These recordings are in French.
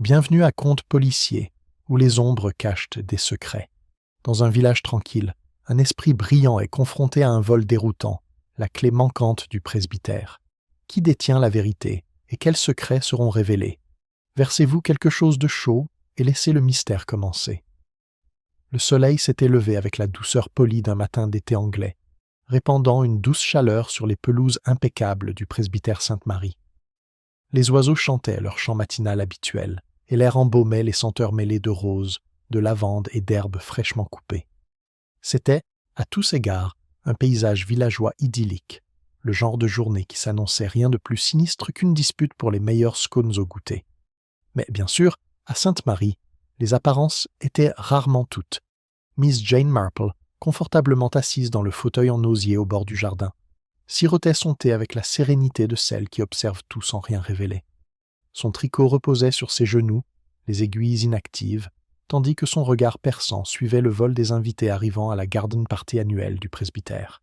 Bienvenue à Conte policier, où les ombres cachent des secrets. Dans un village tranquille, un esprit brillant est confronté à un vol déroutant, la clé manquante du presbytère. Qui détient la vérité et quels secrets seront révélés? Versez-vous quelque chose de chaud et laissez le mystère commencer. Le soleil s'était levé avec la douceur polie d'un matin d'été anglais, répandant une douce chaleur sur les pelouses impeccables du presbytère Sainte-Marie. Les oiseaux chantaient leur chant matinal habituel, et l'air embaumait les senteurs mêlées de roses, de lavande et d'herbes fraîchement coupées. C'était, à tous égards, un paysage villageois idyllique, le genre de journée qui s'annonçait rien de plus sinistre qu'une dispute pour les meilleurs scones au goûter. Mais bien sûr, à Sainte-Marie, les apparences étaient rarement toutes. Miss Jane Marple, confortablement assise dans le fauteuil en osier au bord du jardin, sirotait son thé avec la sérénité de celle qui observe tout sans rien révéler. Son tricot reposait sur ses genoux, les aiguilles inactives, tandis que son regard perçant suivait le vol des invités arrivant à la garden party annuelle du presbytère.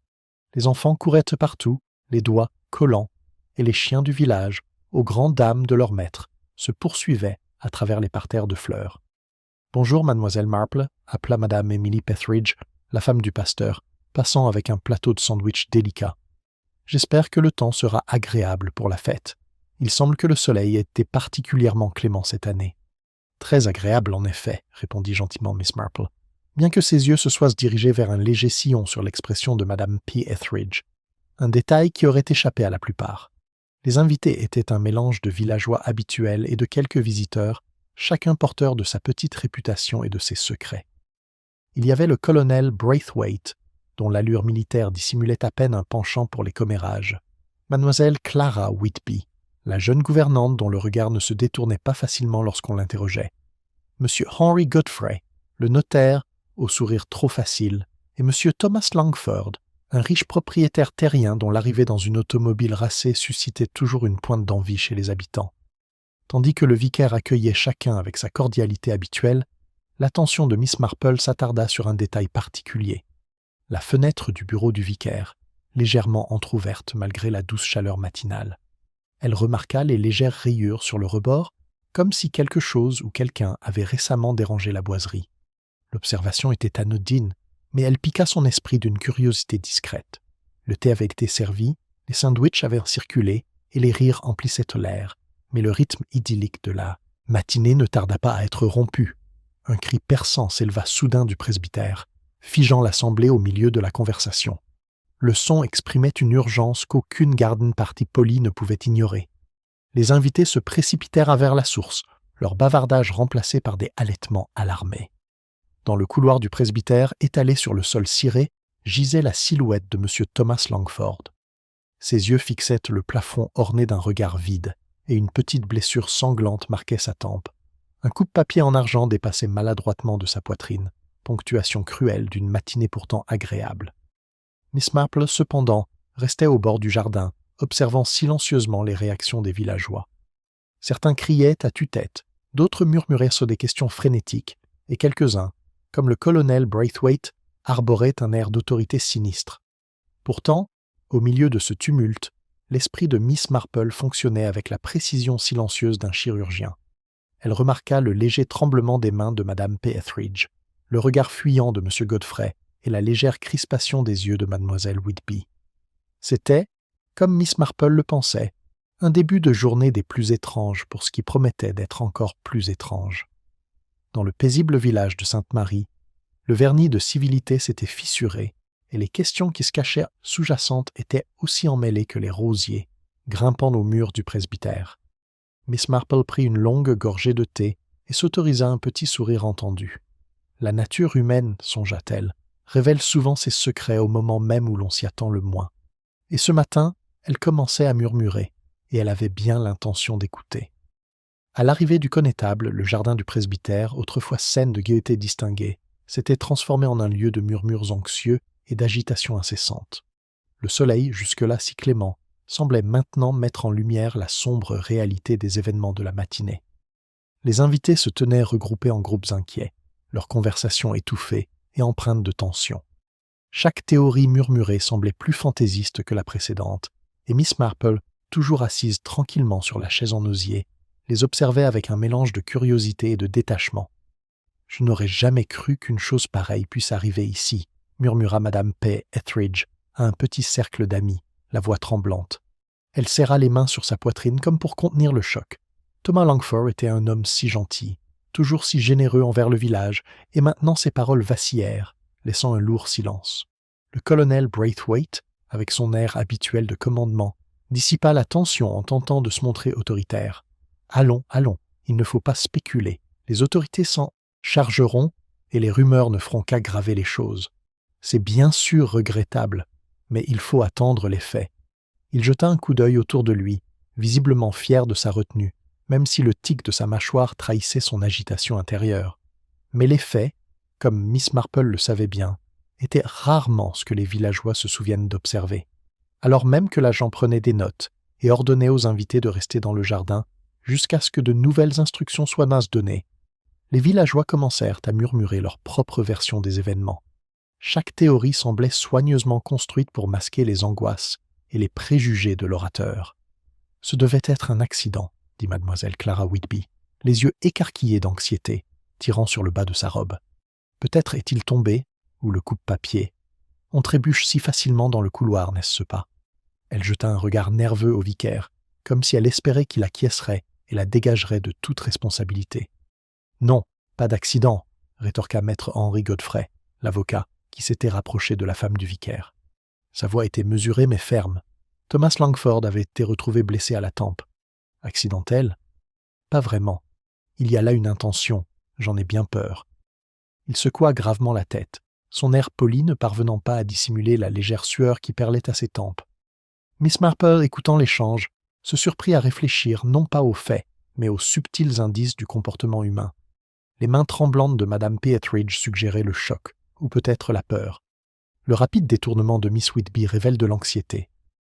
Les enfants couraient partout, les doigts collants, et les chiens du village, aux grandes dames de leur maître, se poursuivaient à travers les parterres de fleurs. « Bonjour, mademoiselle Marple », appela madame Emily Petheridge, la femme du pasteur, passant avec un plateau de sandwich délicat. « J'espère que le temps sera agréable pour la fête. Il semble que le soleil ait été particulièrement clément cette année. »« Très agréable, en effet, » répondit gentiment Miss Marple, bien que ses yeux se soient dirigés vers un léger sillon sur l'expression de madame P. Etheridge, un détail qui aurait échappé à la plupart. Les invités étaient un mélange de villageois habituels et de quelques visiteurs, chacun porteur de sa petite réputation et de ses secrets. Il y avait le colonel Braithwaite, dont l'allure militaire dissimulait à peine un penchant pour les commérages, mademoiselle Clara Whitby, la jeune gouvernante dont le regard ne se détournait pas facilement lorsqu'on l'interrogeait, Monsieur Henry Godfrey, le notaire, au sourire trop facile, et Monsieur Thomas Langford, un riche propriétaire terrien dont l'arrivée dans une automobile racée suscitait toujours une pointe d'envie chez les habitants. Tandis que le vicaire accueillait chacun avec sa cordialité habituelle, l'attention de Miss Marple s'attarda sur un détail particulier. La fenêtre du bureau du vicaire, légèrement entr'ouverte malgré la douce chaleur matinale. Elle remarqua les légères rayures sur le rebord, comme si quelque chose ou quelqu'un avait récemment dérangé la boiserie. L'observation était anodine, mais elle piqua son esprit d'une curiosité discrète. Le thé avait été servi, les sandwichs avaient circulé, et les rires emplissaient l'air, mais le rythme idyllique de la matinée ne tarda pas à être rompu. Un cri perçant s'éleva soudain du presbytère, figeant l'assemblée au milieu de la conversation. Le son exprimait une urgence qu'aucune garden party polie ne pouvait ignorer. Les invités se précipitèrent vers la source, leur bavardage remplacé par des halètements alarmés. Dans le couloir du presbytère, étalé sur le sol ciré, gisait la silhouette de M. Thomas Langford. Ses yeux fixaient le plafond orné d'un regard vide, et une petite blessure sanglante marquait sa tempe. Un coupe-papier en argent dépassait maladroitement de sa poitrine, ponctuation cruelle d'une matinée pourtant agréable. Miss Marple, cependant, restait au bord du jardin, observant silencieusement les réactions des villageois. Certains criaient à tue-tête, d'autres murmuraient sur des questions frénétiques, et quelques-uns, comme le colonel Braithwaite, arboraient un air d'autorité sinistre. Pourtant, au milieu de ce tumulte, l'esprit de Miss Marple fonctionnait avec la précision silencieuse d'un chirurgien. Elle remarqua le léger tremblement des mains de madame P. Etheridge, le regard fuyant de M. Godfrey, et la légère crispation des yeux de mademoiselle Whitby. C'était, comme Miss Marple le pensait, un début de journée des plus étranges pour ce qui promettait d'être encore plus étrange. Dans le paisible village de Sainte-Marie, le vernis de civilité s'était fissuré, et les questions qui se cachaient sous-jacentes étaient aussi emmêlées que les rosiers, grimpant aux murs du presbytère. Miss Marple prit une longue gorgée de thé et s'autorisa un petit sourire entendu. La nature humaine, songea-t-elle, révèle souvent ses secrets au moment même où l'on s'y attend le moins. Et ce matin, elle commençait à murmurer, et elle avait bien l'intention d'écouter. À l'arrivée du connétable, le jardin du presbytère, autrefois scène de gaieté distinguée, s'était transformé en un lieu de murmures anxieux et d'agitation incessante. Le soleil, jusque-là si clément, semblait maintenant mettre en lumière la sombre réalité des événements de la matinée. Les invités se tenaient regroupés en groupes inquiets, leur conversation étouffée et empreinte de tension. Chaque théorie murmurée semblait plus fantaisiste que la précédente, et Miss Marple, toujours assise tranquillement sur la chaise en osier, les observait avec un mélange de curiosité et de détachement. « Je n'aurais jamais cru qu'une chose pareille puisse arriver ici », murmura Madame P. Etheridge à un petit cercle d'amis, la voix tremblante. Elle serra les mains sur sa poitrine comme pour contenir le choc. Thomas Langford était un homme si gentil, toujours si généreux envers le village, et maintenant ses paroles vacillèrent, laissant un lourd silence. Le colonel Braithwaite, avec son air habituel de commandement, dissipa la tension en tentant de se montrer autoritaire. « Allons, allons, il ne faut pas spéculer. Les autorités s'en chargeront et les rumeurs ne feront qu'aggraver les choses. C'est bien sûr regrettable, mais il faut attendre les faits. » Il jeta un coup d'œil autour de lui, visiblement fier de sa retenue, même si le tic de sa mâchoire trahissait son agitation intérieure. Mais les faits, comme Miss Marple le savait bien, étaient rarement ce que les villageois se souviennent d'observer. Alors même que l'agent prenait des notes et ordonnait aux invités de rester dans le jardin jusqu'à ce que de nouvelles instructions soient données, les villageois commencèrent à murmurer leur propre version des événements. Chaque théorie semblait soigneusement construite pour masquer les angoisses et les préjugés de l'orateur. « Ce devait être un accident, » dit mademoiselle Clara Whitby, les yeux écarquillés d'anxiété, tirant sur le bas de sa robe. « Peut-être est-il tombé, ou le coupe-papier. On trébuche si facilement dans le couloir, n'est-ce pas ?» Elle jeta un regard nerveux au vicaire, comme si elle espérait qu'il acquiescerait et la dégagerait de toute responsabilité. « Non, pas d'accident, » rétorqua maître Henry Godfrey, l'avocat, qui s'était rapproché de la femme du vicaire. Sa voix était mesurée mais ferme. Thomas Langford avait été retrouvé blessé à la tempe. Accidentel ? Pas vraiment. Il y a là une intention, j'en ai bien peur. Il secoua gravement la tête, son air poli ne parvenant pas à dissimuler la légère sueur qui perlait à ses tempes. Miss Marple, écoutant l'échange, se surprit à réfléchir non pas aux faits, mais aux subtils indices du comportement humain. Les mains tremblantes de Madame P. Etheridge suggéraient le choc, ou peut-être la peur. Le rapide détournement de Miss Whitby révèle de l'anxiété.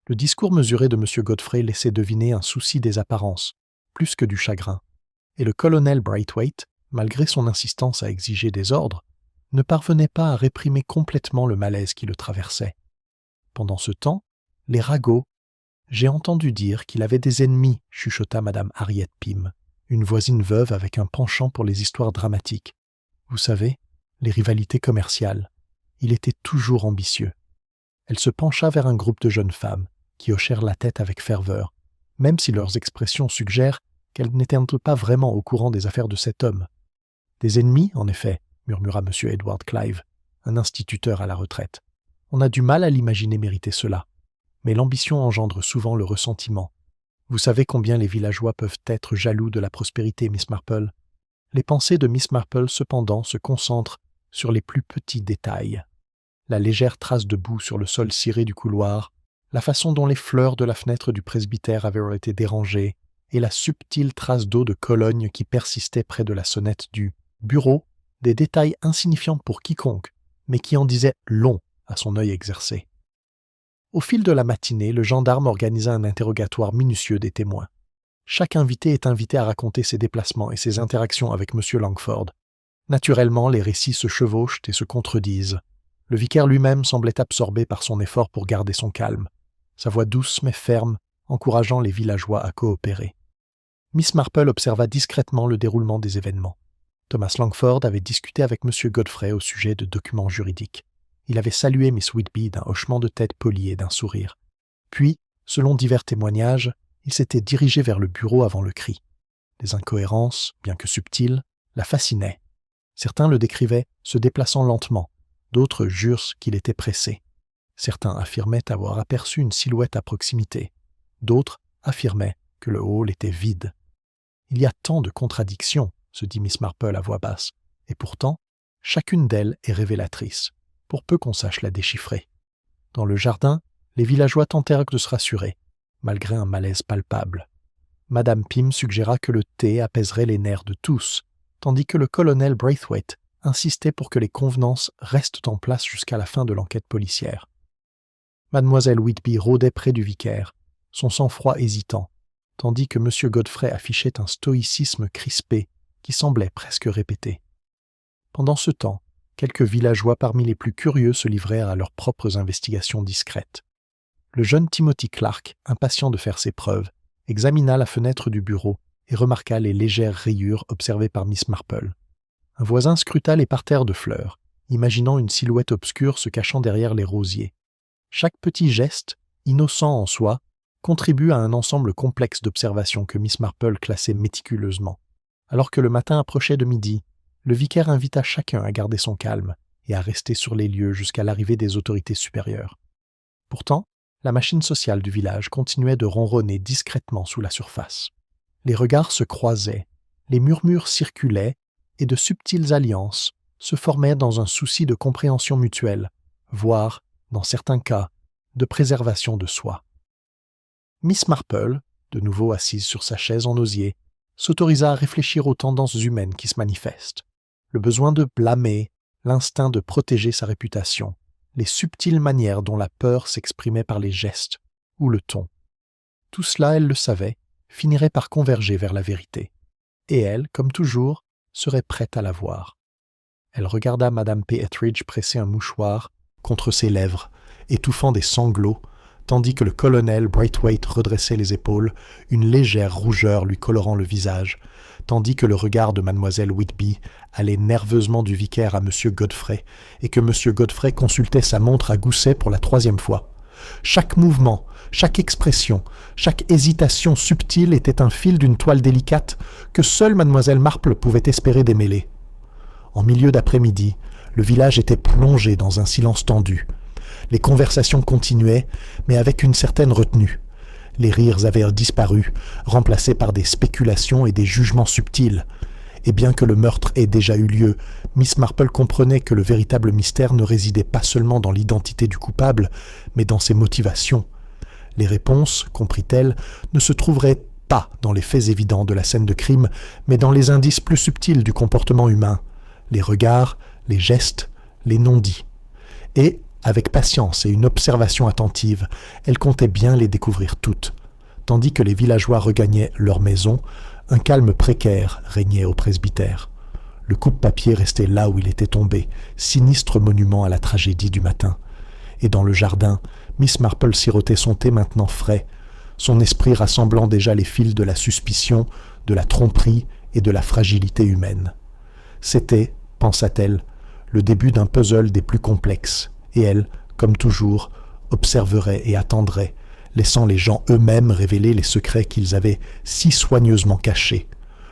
Le discours mesuré de M. Godfrey laissait deviner un souci des apparences, plus que du chagrin. Et le colonel Braithwaite, malgré son insistance à exiger des ordres, ne parvenait pas à réprimer complètement le malaise qui le traversait. Pendant ce temps, les ragots. « J'ai entendu dire qu'il avait des ennemis, » chuchota Madame Harriet Pym, une voisine veuve avec un penchant pour les histoires dramatiques. « Vous savez, les rivalités commerciales. Il était toujours ambitieux. » Elle se pencha vers un groupe de jeunes femmes, qui hochèrent la tête avec ferveur, même si leurs expressions suggèrent qu'elles n'étaient pas vraiment au courant des affaires de cet homme. « Des ennemis, en effet, » murmura M. Edward Clive, un instituteur à la retraite. « On a du mal à l'imaginer mériter cela. Mais l'ambition engendre souvent le ressentiment. Vous savez combien les villageois peuvent être jaloux de la prospérité, Miss Marple. Les pensées de Miss Marple, cependant, se concentrent sur les plus petits détails. La légère trace de boue sur le sol ciré du couloir, la façon dont les fleurs de la fenêtre du presbytère avaient été dérangées, et la subtile trace d'eau de Cologne qui persistait près de la sonnette du bureau, des détails insignifiants pour quiconque, mais qui en disaient long à son œil exercé. Au fil de la matinée, le gendarme organisa un interrogatoire minutieux des témoins. Chaque invité est invité à raconter ses déplacements et ses interactions avec M. Langford. Naturellement, les récits se chevauchent et se contredisent. Le vicaire lui-même semblait absorbé par son effort pour garder son calme, sa voix douce mais ferme, encourageant les villageois à coopérer. Miss Marple observa discrètement le déroulement des événements. Thomas Langford avait discuté avec M. Godfrey au sujet de documents juridiques. Il avait salué Miss Whitby d'un hochement de tête poli et d'un sourire. Puis, selon divers témoignages, il s'était dirigé vers le bureau avant le cri. Les incohérences, bien que subtiles, la fascinaient. Certains le décrivaient se déplaçant lentement, d'autres jurent qu'il était pressé. Certains affirmaient avoir aperçu une silhouette à proximité, d'autres affirmaient que le hall était vide. « Il y a tant de contradictions, » se dit Miss Marple à voix basse, et pourtant, chacune d'elles est révélatrice, pour peu qu'on sache la déchiffrer. Dans le jardin, les villageois tentèrent de se rassurer, malgré un malaise palpable. Madame Pym suggéra que le thé apaiserait les nerfs de tous, tandis que le colonel Braithwaite insistait pour que les convenances restent en place jusqu'à la fin de l'enquête policière. Mademoiselle Whitby rôdait près du vicaire, son sang-froid hésitant, tandis que M. Godfrey affichait un stoïcisme crispé qui semblait presque répété. Pendant ce temps, quelques villageois parmi les plus curieux se livrèrent à leurs propres investigations discrètes. Le jeune Timothy Clark, impatient de faire ses preuves, examina la fenêtre du bureau et remarqua les légères rayures observées par Miss Marple. Un voisin scruta les parterres de fleurs, imaginant une silhouette obscure se cachant derrière les rosiers. Chaque petit geste, innocent en soi, contribue à un ensemble complexe d'observations que Miss Marple classait méticuleusement. Alors que le matin approchait de midi, le vicaire invita chacun à garder son calme et à rester sur les lieux jusqu'à l'arrivée des autorités supérieures. Pourtant, la machine sociale du village continuait de ronronner discrètement sous la surface. Les regards se croisaient, les murmures circulaient, et de subtiles alliances se formaient dans un souci de compréhension mutuelle, voire, dans certains cas, de préservation de soi. Miss Marple, de nouveau assise sur sa chaise en osier, s'autorisa à réfléchir aux tendances humaines qui se manifestent. Le besoin de blâmer, l'instinct de protéger sa réputation, les subtiles manières dont la peur s'exprimait par les gestes ou le ton. Tout cela, elle le savait, finirait par converger vers la vérité. Et elle, comme toujours, serait prête à la voir. Elle regarda Madame P. Etheridge presser un mouchoir contre ses lèvres, étouffant des sanglots, tandis que le colonel Braithwaite redressait les épaules, une légère rougeur lui colorant le visage, tandis que le regard de mademoiselle Whitby allait nerveusement du vicaire à M. Godfrey, et que M. Godfrey consultait sa montre à gousset pour la 3e fois. Chaque mouvement, chaque expression, chaque hésitation subtile était un fil d'une toile délicate que seule mademoiselle Marple pouvait espérer démêler. En milieu d'après-midi, le village était plongé dans un silence tendu. Les conversations continuaient, mais avec une certaine retenue. Les rires avaient disparu, remplacés par des spéculations et des jugements subtils. Et bien que le meurtre ait déjà eu lieu, Miss Marple comprenait que le véritable mystère ne résidait pas seulement dans l'identité du coupable, mais dans ses motivations. Les réponses, comprit-elle, ne se trouveraient pas dans les faits évidents de la scène de crime, mais dans les indices plus subtils du comportement humain, les regards, les gestes, les non-dits. Et, avec patience et une observation attentive, elle comptait bien les découvrir toutes. Tandis que les villageois regagnaient leur maison, un calme précaire régnait au presbytère. Le coupe-papier restait là où il était tombé, sinistre monument à la tragédie du matin. Et dans le jardin, Miss Marple sirotait son thé maintenant frais, son esprit rassemblant déjà les fils de la suspicion, de la tromperie et de la fragilité humaine. C'était, pensa-t-elle, le début d'un puzzle des plus complexes, et elle, comme toujours, observerait et attendrait, laissant les gens eux-mêmes révéler les secrets qu'ils avaient si soigneusement cachés.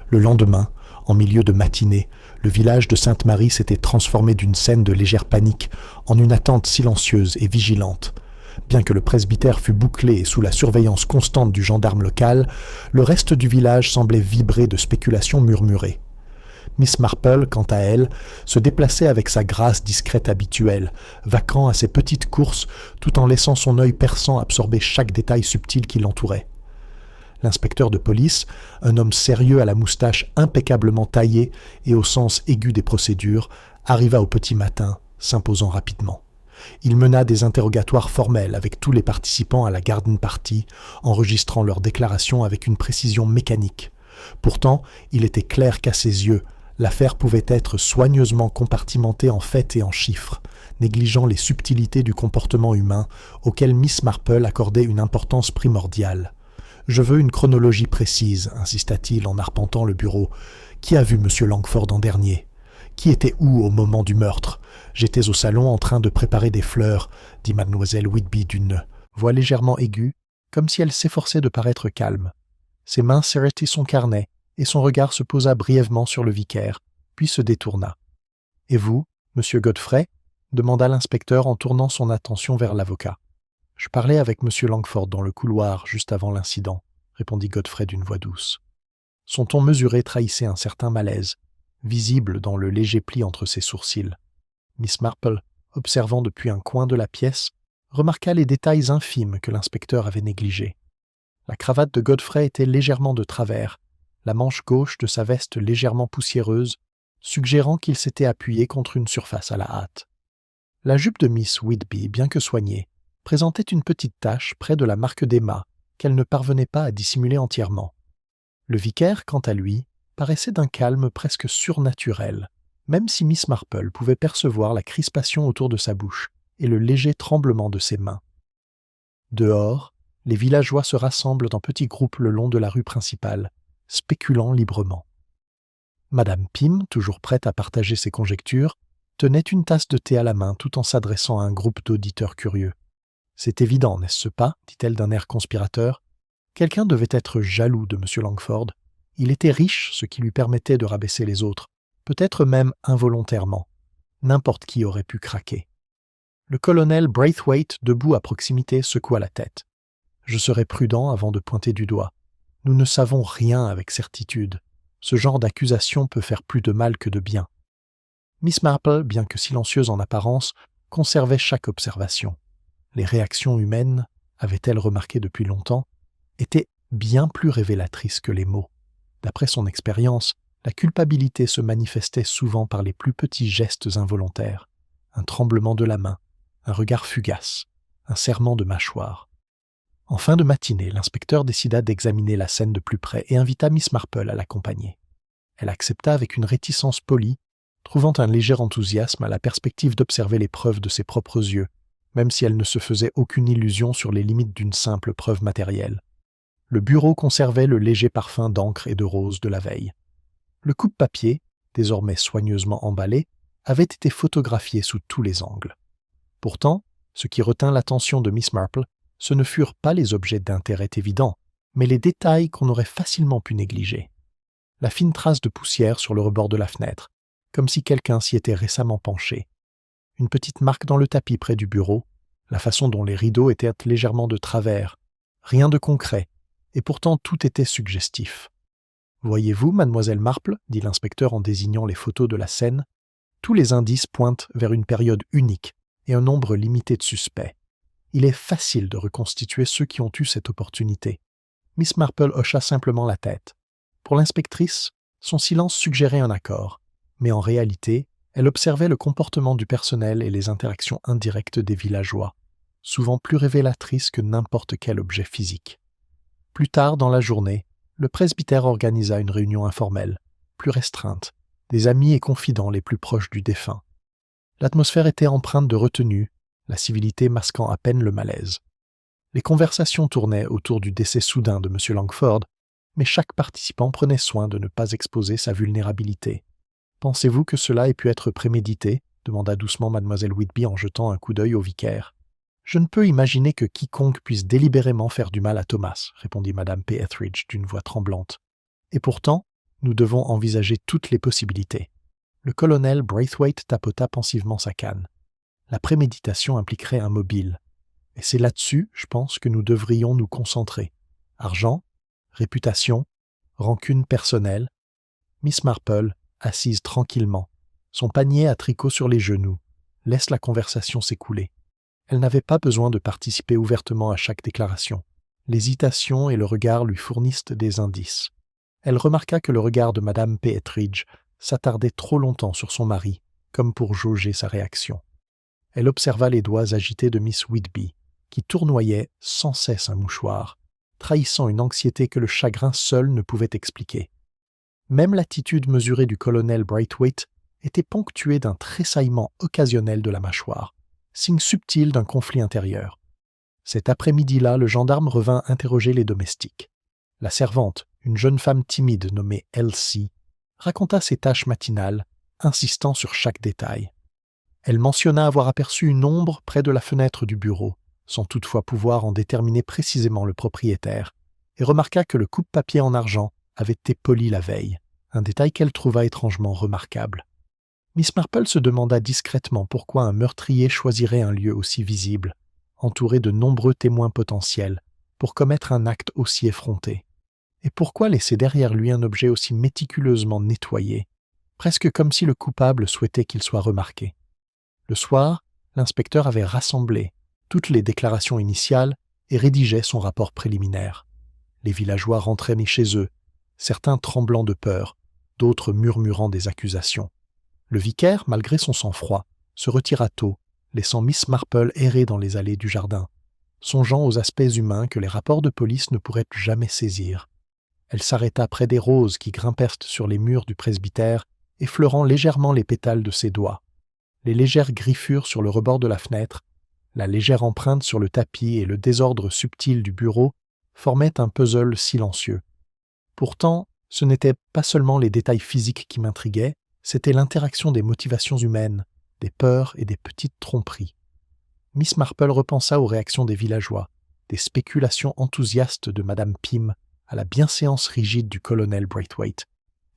Le lendemain, en milieu de matinée, le village de Sainte-Marie s'était transformé d'une scène de légère panique en une attente silencieuse et vigilante. Bien que le presbytère fût bouclé et sous la surveillance constante du gendarme local, le reste du village semblait vibrer de spéculations murmurées. Miss Marple, quant à elle, se déplaçait avec sa grâce discrète habituelle, vaquant à ses petites courses tout en laissant son œil perçant absorber chaque détail subtil qui l'entourait. L'inspecteur de police, un homme sérieux à la moustache impeccablement taillée et au sens aigu des procédures, arriva au petit matin, s'imposant rapidement. Il mena des interrogatoires formels avec tous les participants à la garden party, enregistrant leurs déclarations avec une précision mécanique. Pourtant, il était clair qu'à ses yeux, l'affaire pouvait être soigneusement compartimentée en faits et en chiffres, négligeant les subtilités du comportement humain auxquelles Miss Marple accordait une importance primordiale. « Je veux une chronologie précise, insista-t-il en arpentant le bureau. Qui a vu M. Langford en dernier ? Qui était où au moment du meurtre ? J'étais au salon en train de préparer des fleurs, dit mademoiselle Whitby d'une voix légèrement aiguë, comme si elle s'efforçait de paraître calme. Ses mains serraient son carnet, et son regard se posa brièvement sur le vicaire, puis se détourna. « Et vous, monsieur Godfrey ?» demanda l'inspecteur en tournant son attention vers l'avocat. « Je parlais avec monsieur Langford dans le couloir juste avant l'incident, » répondit Godfrey d'une voix douce. Son ton mesuré trahissait un certain malaise, visible dans le léger pli entre ses sourcils. Miss Marple, observant depuis un coin de la pièce, remarqua les détails infimes que l'inspecteur avait négligés. La cravate de Godfrey était légèrement de travers, la manche gauche de sa veste légèrement poussiéreuse, suggérant qu'il s'était appuyé contre une surface à la hâte. La jupe de Miss Whitby, bien que soignée, présentait une petite tache près de la marque d'éma qu'elle ne parvenait pas à dissimuler entièrement. Le vicaire, quant à lui, paraissait d'un calme presque surnaturel, même si Miss Marple pouvait percevoir la crispation autour de sa bouche et le léger tremblement de ses mains. Dehors, les villageois se rassemblent en petits groupes le long de la rue principale, spéculant librement. Madame Pym, toujours prête à partager ses conjectures, tenait une tasse de thé à la main tout en s'adressant à un groupe d'auditeurs curieux. « C'est évident, n'est-ce pas ?» dit-elle d'un air conspirateur. « Quelqu'un devait être jaloux de M. Langford. Il était riche, ce qui lui permettait de rabaisser les autres, peut-être même involontairement. N'importe qui aurait pu craquer. » Le colonel Braithwaite, debout à proximité, secoua la tête. « Je serai prudent avant de pointer du doigt. Nous ne savons rien avec certitude. Ce genre d'accusation peut faire plus de mal que de bien. » Miss Marple, bien que silencieuse en apparence, conservait chaque observation. Les réactions humaines, avait-elle remarqué depuis longtemps, étaient bien plus révélatrices que les mots. D'après son expérience, la culpabilité se manifestait souvent par les plus petits gestes involontaires. Un tremblement de la main, un regard fugace, un serrement de mâchoire. En fin de matinée, l'inspecteur décida d'examiner la scène de plus près et invita Miss Marple à l'accompagner. Elle accepta avec une réticence polie, trouvant un léger enthousiasme à la perspective d'observer les preuves de ses propres yeux, même si elle ne se faisait aucune illusion sur les limites d'une simple preuve matérielle. Le bureau conservait le léger parfum d'encre et de rose de la veille. Le coupe-papier, désormais soigneusement emballé, avait été photographié sous tous les angles. Pourtant, ce qui retint l'attention de Miss Marple, ce ne furent pas les objets d'intérêt évident, mais les détails qu'on aurait facilement pu négliger. La fine trace de poussière sur le rebord de la fenêtre, comme si quelqu'un s'y était récemment penché. Une petite marque dans le tapis près du bureau, la façon dont les rideaux étaient légèrement de travers. Rien de concret, et pourtant tout était suggestif. « Voyez-vous, mademoiselle Marple, dit l'inspecteur en désignant les photos de la scène, tous les indices pointent vers une période unique et un nombre limité de suspects. Il est facile de reconstituer ceux qui ont eu cette opportunité. » Miss Marple hocha simplement la tête. Pour l'inspectrice, son silence suggérait un accord, mais en réalité, elle observait le comportement du personnel et les interactions indirectes des villageois, souvent plus révélatrices que n'importe quel objet physique. Plus tard dans la journée, le presbytère organisa une réunion informelle, plus restreinte, des amis et confidents les plus proches du défunt. L'atmosphère était empreinte de retenue, la civilité masquant à peine le malaise. Les conversations tournaient autour du décès soudain de M. Langford, mais chaque participant prenait soin de ne pas exposer sa vulnérabilité. « Pensez-vous que cela ait pu être prémédité ?» demanda doucement Mlle Whitby en jetant un coup d'œil au vicaire. « Je ne peux imaginer que quiconque puisse délibérément faire du mal à Thomas, répondit Mme P. Etheridge d'une voix tremblante. Et pourtant, nous devons envisager toutes les possibilités. Le colonel Braithwaite tapota pensivement sa canne. La préméditation impliquerait un mobile. Et c'est là-dessus, je pense, que nous devrions nous concentrer. Argent, réputation, rancune personnelle. Miss Marple, assise tranquillement, son panier à tricot sur les genoux, laisse la conversation s'écouler. Elle n'avait pas besoin de participer ouvertement à chaque déclaration. L'hésitation et le regard lui fournissent des indices. Elle remarqua que le regard de Mme P. Etheridge s'attardait trop longtemps sur son mari, comme pour jauger sa réaction. Elle observa les doigts agités de Miss Whitby, qui tournoyait sans cesse un mouchoir, trahissant une anxiété que le chagrin seul ne pouvait expliquer. Même l'attitude mesurée du colonel Braithwaite était ponctuée d'un tressaillement occasionnel de la mâchoire, signe subtil d'un conflit intérieur. Cet après-midi-là, le gendarme revint interroger les domestiques. La servante, une jeune femme timide nommée Elsie, raconta ses tâches matinales, insistant sur chaque détail. Elle mentionna avoir aperçu une ombre près de la fenêtre du bureau, sans toutefois pouvoir en déterminer précisément le propriétaire, et remarqua que le coupe-papier en argent avait été poli la veille, un détail qu'elle trouva étrangement remarquable. Miss Marple se demanda discrètement pourquoi un meurtrier choisirait un lieu aussi visible, entouré de nombreux témoins potentiels, pour commettre un acte aussi effronté. Et pourquoi laisser derrière lui un objet aussi méticuleusement nettoyé, presque comme si le coupable souhaitait qu'il soit remarqué. Le soir, l'inspecteur avait rassemblé toutes les déclarations initiales et rédigeait son rapport préliminaire. Les villageois rentraient chez eux, certains tremblant de peur, d'autres murmurant des accusations. Le vicaire, malgré son sang-froid, se retira tôt, laissant Miss Marple errer dans les allées du jardin, songeant aux aspects humains que les rapports de police ne pourraient jamais saisir. Elle s'arrêta près des roses qui grimpèrent sur les murs du presbytère, effleurant légèrement les pétales de ses doigts. Les légères griffures sur le rebord de la fenêtre, la légère empreinte sur le tapis et le désordre subtil du bureau formaient un puzzle silencieux. Pourtant, Ce n'étaient pas seulement les détails physiques qui m'intriguaient, c'était l'interaction des motivations humaines, des peurs et des petites tromperies. Miss Marple repensa aux réactions des villageois, des spéculations enthousiastes de Madame Pym à la bienséance rigide du colonel Braithwaite,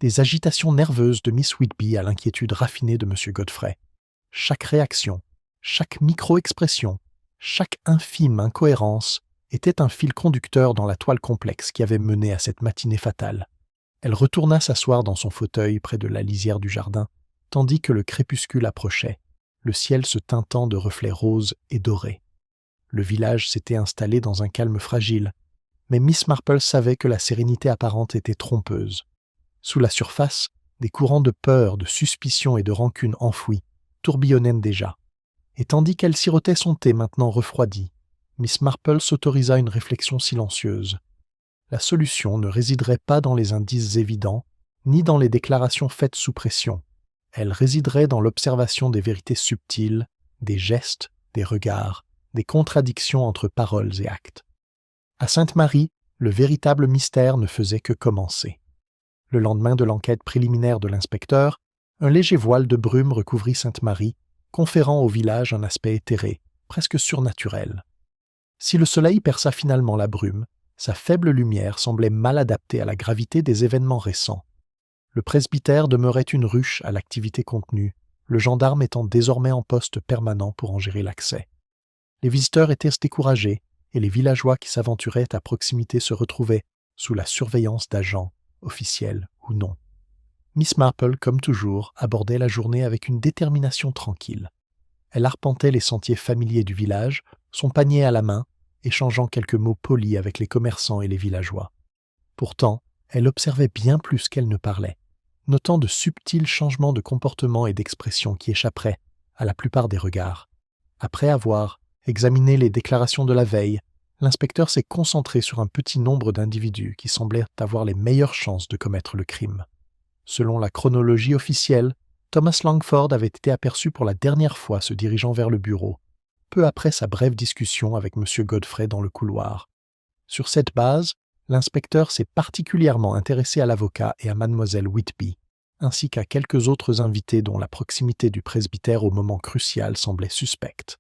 des agitations nerveuses de Miss Whitby à l'inquiétude raffinée de M. Godfrey. Chaque réaction, chaque micro-expression, chaque infime incohérence était un fil conducteur dans la toile complexe qui avait mené à cette matinée fatale. Elle retourna s'asseoir dans son fauteuil près de la lisière du jardin, tandis que le crépuscule approchait, le ciel se teintant de reflets roses et dorés. Le village s'était installé dans un calme fragile, mais Miss Marple savait que la sérénité apparente était trompeuse. Sous la surface, des courants de peur, de suspicion et de rancune enfouis tourbillonnaient déjà. Et tandis qu'elle sirotait son thé maintenant refroidi, Miss Marple s'autorisa une réflexion silencieuse. La solution ne résiderait pas dans les indices évidents, ni dans les déclarations faites sous pression. Elle résiderait dans l'observation des vérités subtiles, des gestes, des regards, des contradictions entre paroles et actes. À Sainte-Marie, le véritable mystère ne faisait que commencer. Le lendemain de l'enquête préliminaire de l'inspecteur, un léger voile de brume recouvrit Sainte-Marie, conférant au village un aspect éthéré, presque surnaturel. Si le soleil perça finalement la brume, sa faible lumière semblait mal adaptée à la gravité des événements récents. Le presbytère demeurait une ruche à l'activité contenue, le gendarme étant désormais en poste permanent pour en gérer l'accès. Les visiteurs étaient découragés, et les villageois qui s'aventuraient à proximité se retrouvaient sous la surveillance d'agents, officiels ou non. Miss Marple, comme toujours, abordait la journée avec une détermination tranquille. Elle arpentait les sentiers familiers du village, son panier à la main, échangeant quelques mots polis avec les commerçants et les villageois. Pourtant, elle observait bien plus qu'elle ne parlait, notant de subtils changements de comportement et d'expression qui échapperaient à la plupart des regards. Après avoir examiné les déclarations de la veille, l'inspecteur s'est concentré sur un petit nombre d'individus qui semblaient avoir les meilleures chances de commettre le crime. Selon la chronologie officielle, Thomas Langford avait été aperçu pour la dernière fois se dirigeant vers le bureau, peu après sa brève discussion avec M. Godfrey dans le couloir. Sur cette base, l'inspecteur s'est particulièrement intéressé à l'avocat et à Mademoiselle Whitby, ainsi qu'à quelques autres invités dont la proximité du presbytère au moment crucial semblait suspecte.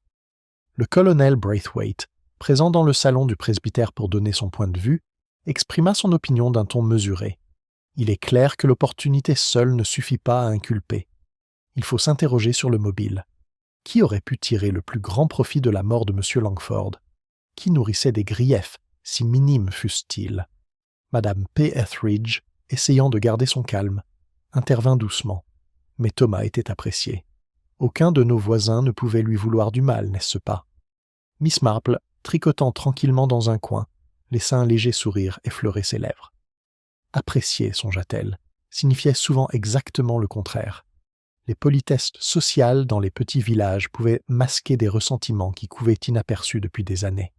Le colonel Braithwaite, présent dans le salon du presbytère pour donner son point de vue, exprima son opinion d'un ton mesuré. Il est clair que l'opportunité seule ne suffit pas à inculper. Il faut s'interroger sur le mobile. Qui aurait pu tirer le plus grand profit de la mort de M. Langford? Qui nourrissait des griefs, si minimes fussent-ils? Madame P. Etheridge, essayant de garder son calme, intervint doucement. Mais Thomas était apprécié. Aucun de nos voisins ne pouvait lui vouloir du mal, n'est-ce pas? Miss Marple, tricotant tranquillement dans un coin, laissa un léger sourire effleurer ses lèvres. Apprécier, songea-t-elle, signifiait souvent exactement le contraire. Les politesses sociales dans les petits villages pouvaient masquer des ressentiments qui couvaient inaperçus depuis des années.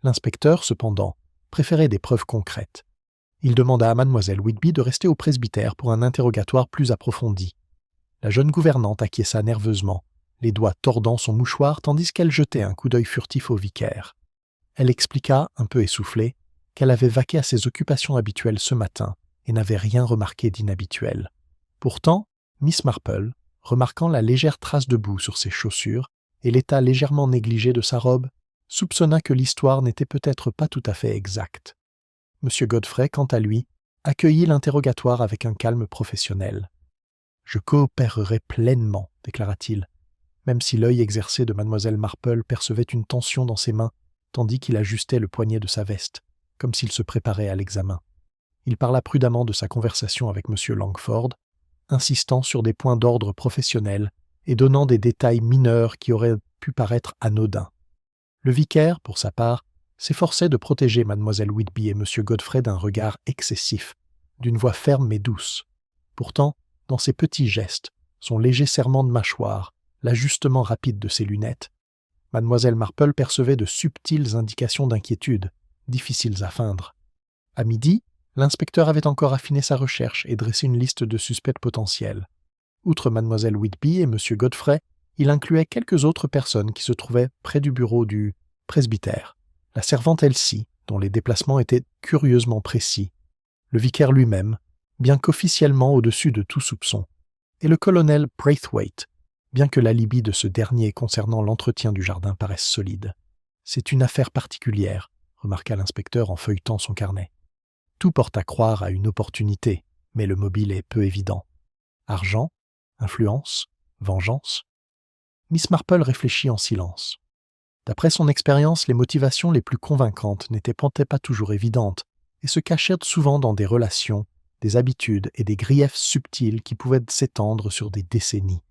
L'inspecteur, cependant, préférait des preuves concrètes. Il demanda à Mademoiselle Whitby de rester au presbytère pour un interrogatoire plus approfondi. La jeune gouvernante acquiesça nerveusement, les doigts tordant son mouchoir tandis qu'elle jetait un coup d'œil furtif au vicaire. Elle expliqua, un peu essoufflée, qu'elle avait vaqué à ses occupations habituelles ce matin et n'avait rien remarqué d'inhabituel. Pourtant, Miss Marple, remarquant la légère trace de boue sur ses chaussures et l'état légèrement négligé de sa robe, soupçonna que l'histoire n'était peut-être pas tout à fait exacte. M. Godfrey, quant à lui, accueillit l'interrogatoire avec un calme professionnel. « Je coopérerai pleinement, » déclara-t-il, même si l'œil exercé de Mlle Marple percevait une tension dans ses mains, tandis qu'il ajustait le poignet de sa veste, comme s'il se préparait à l'examen. Il parla prudemment de sa conversation avec M. Langford, insistant sur des points d'ordre professionnel et donnant des détails mineurs qui auraient pu paraître anodins. Le vicaire, pour sa part, s'efforçait de protéger Mlle Whitby et M. Godfrey d'un regard excessif, d'une voix ferme mais douce. Pourtant, dans ses petits gestes, son léger serrement de mâchoire, l'ajustement rapide de ses lunettes, Mlle Marple percevait de subtiles indications d'inquiétude, difficiles à feindre. À midi, l'inspecteur avait encore affiné sa recherche et dressé une liste de suspects potentiels. Outre Mlle Whitby et M. Godfrey, il incluait quelques autres personnes qui se trouvaient près du bureau du presbytère. La servante Elsie, dont les déplacements étaient curieusement précis. Le vicaire lui-même, bien qu'officiellement au-dessus de tout soupçon, et le colonel Braithwaite, bien que l'alibi de ce dernier concernant l'entretien du jardin paraisse solide. C'est une affaire particulière, remarqua l'inspecteur en feuilletant son carnet. Tout porte à croire à une opportunité, mais le mobile est peu évident. Argent, influence, vengeance. Miss Marple réfléchit en silence. D'après son expérience, les motivations les plus convaincantes n'étaient pas toujours évidentes et se cachaient souvent dans des relations, des habitudes et des griefs subtils qui pouvaient s'étendre sur des décennies.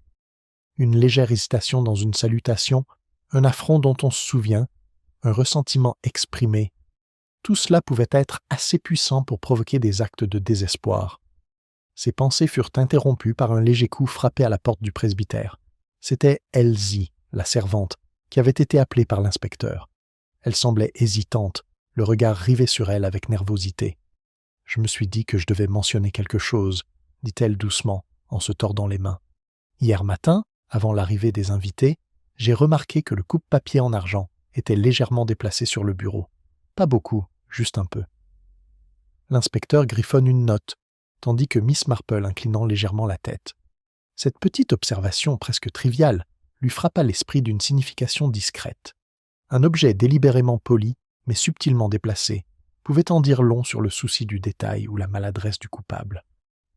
Une légère hésitation dans une salutation, un affront dont on se souvient, un ressentiment exprimé, tout cela pouvait être assez puissant pour provoquer des actes de désespoir. Ses pensées furent interrompues par un léger coup frappé à la porte du presbytère. C'était Elsie, la servante, qui avait été appelée par l'inspecteur. Elle semblait hésitante, le regard rivé sur elle avec nervosité. « Je me suis dit que je devais mentionner quelque chose, » dit-elle doucement, en se tordant les mains. « Hier matin, avant l'arrivée des invités, j'ai remarqué que le coupe-papier en argent était légèrement déplacé sur le bureau. Pas beaucoup, juste un peu. » L'inspecteur griffonne une note, tandis que Miss Marple inclinant légèrement la tête. Cette petite observation presque triviale lui frappa l'esprit d'une signification discrète. Un objet délibérément poli, mais subtilement déplacé, pouvait en dire long sur le souci du détail ou la maladresse du coupable.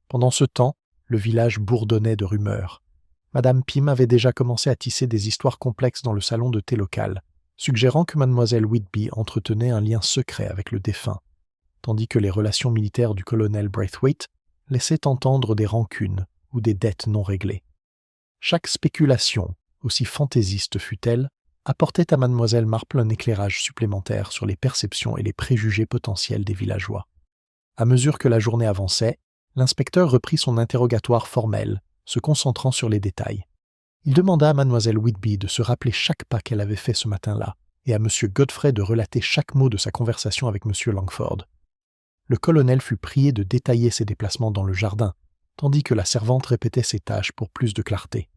Pendant ce temps, le village bourdonnait de rumeurs. Madame Pym avait déjà commencé à tisser des histoires complexes dans le salon de thé local, suggérant que mademoiselle Whitby entretenait un lien secret avec le défunt, tandis que les relations militaires du colonel Braithwaite laissaient entendre des rancunes ou des dettes non réglées. Chaque spéculation, aussi fantaisiste fût-elle, apportait à mademoiselle Marple un éclairage supplémentaire sur les perceptions et les préjugés potentiels des villageois. À mesure que la journée avançait, l'inspecteur reprit son interrogatoire formel, se concentrant sur les détails. Il demanda à mademoiselle Whitby de se rappeler chaque pas qu'elle avait fait ce matin-là, et à monsieur Godfrey de relater chaque mot de sa conversation avec monsieur Langford. Le colonel fut prié de détailler ses déplacements dans le jardin, tandis que la servante répétait ses tâches pour plus de clarté.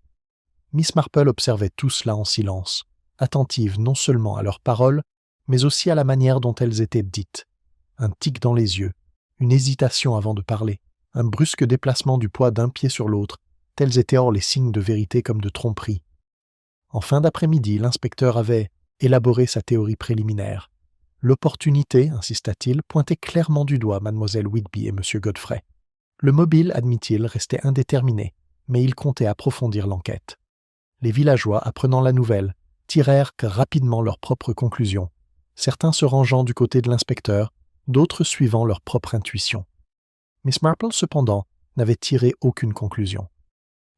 Miss Marple observait tout cela en silence, attentive non seulement à leurs paroles, mais aussi à la manière dont elles étaient dites. Un tic dans les yeux, une hésitation avant de parler, un brusque déplacement du poids d'un pied sur l'autre, tels étaient or les signes de vérité comme de tromperie. En fin d'après-midi, l'inspecteur avait élaboré sa théorie préliminaire. L'opportunité, insista-t-il, pointait clairement du doigt mademoiselle Whitby et monsieur Godfrey. Le mobile, admit-il, restait indéterminé, mais il comptait approfondir l'enquête. Les villageois, apprenant la nouvelle, tirèrent rapidement leurs propres conclusions, certains se rangeant du côté de l'inspecteur, d'autres suivant leur propre intuition. Miss Marple, cependant, n'avait tiré aucune conclusion.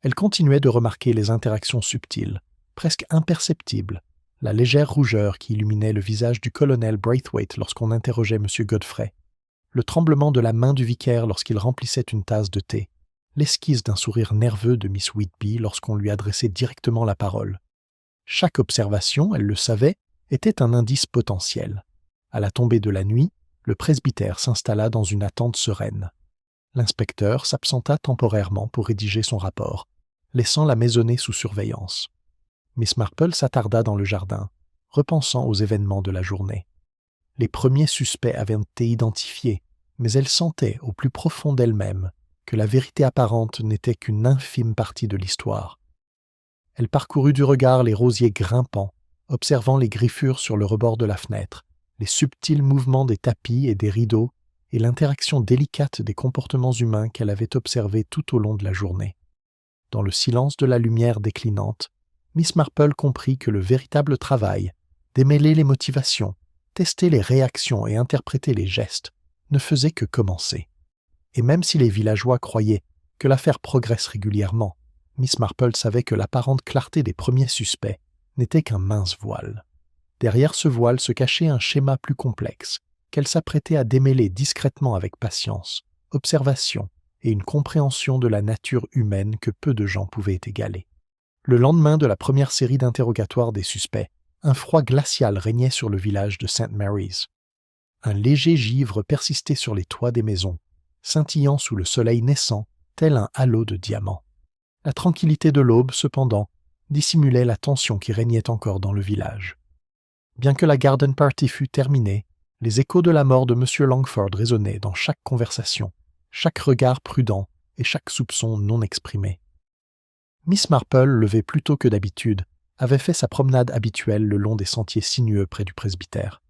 Elle continuait de remarquer les interactions subtiles, presque imperceptibles, la légère rougeur qui illuminait le visage du colonel Braithwaite lorsqu'on interrogeait M. Godfrey, le tremblement de la main du vicaire lorsqu'il remplissait une tasse de thé, l'esquisse d'un sourire nerveux de Miss Whitby lorsqu'on lui adressait directement la parole. Chaque observation, elle le savait, était un indice potentiel. À la tombée de la nuit, le presbytère s'installa dans une attente sereine. L'inspecteur s'absenta temporairement pour rédiger son rapport, laissant la maisonnée sous surveillance. Miss Marple s'attarda dans le jardin, repensant aux événements de la journée. Les premiers suspects avaient été identifiés, mais elle sentait au plus profond d'elle-même que la vérité apparente n'était qu'une infime partie de l'histoire. Elle parcourut du regard les rosiers grimpants, observant les griffures sur le rebord de la fenêtre, les subtils mouvements des tapis et des rideaux, et l'interaction délicate des comportements humains qu'elle avait observés tout au long de la journée. Dans le silence de la lumière déclinante, Miss Marple comprit que le véritable travail, démêler les motivations, tester les réactions et interpréter les gestes, ne faisait que commencer. Et même si les villageois croyaient que l'affaire progresse régulièrement, Miss Marple savait que l'apparente clarté des premiers suspects n'était qu'un mince voile. Derrière ce voile se cachait un schéma plus complexe, qu'elle s'apprêtait à démêler discrètement avec patience, observation et une compréhension de la nature humaine que peu de gens pouvaient égaler. Le lendemain de la première série d'interrogatoires des suspects, un froid glacial régnait sur le village de St. Mary's. Un léger givre persistait sur les toits des maisons, scintillant sous le soleil naissant, tel un halo de diamants. La tranquillité de l'aube, cependant, dissimulait la tension qui régnait encore dans le village. Bien que la garden party fût terminée, les échos de la mort de M. Langford résonnaient dans chaque conversation, chaque regard prudent et chaque soupçon non exprimé. Miss Marple, levée plus tôt que d'habitude, avait fait sa promenade habituelle le long des sentiers sinueux près du presbytère.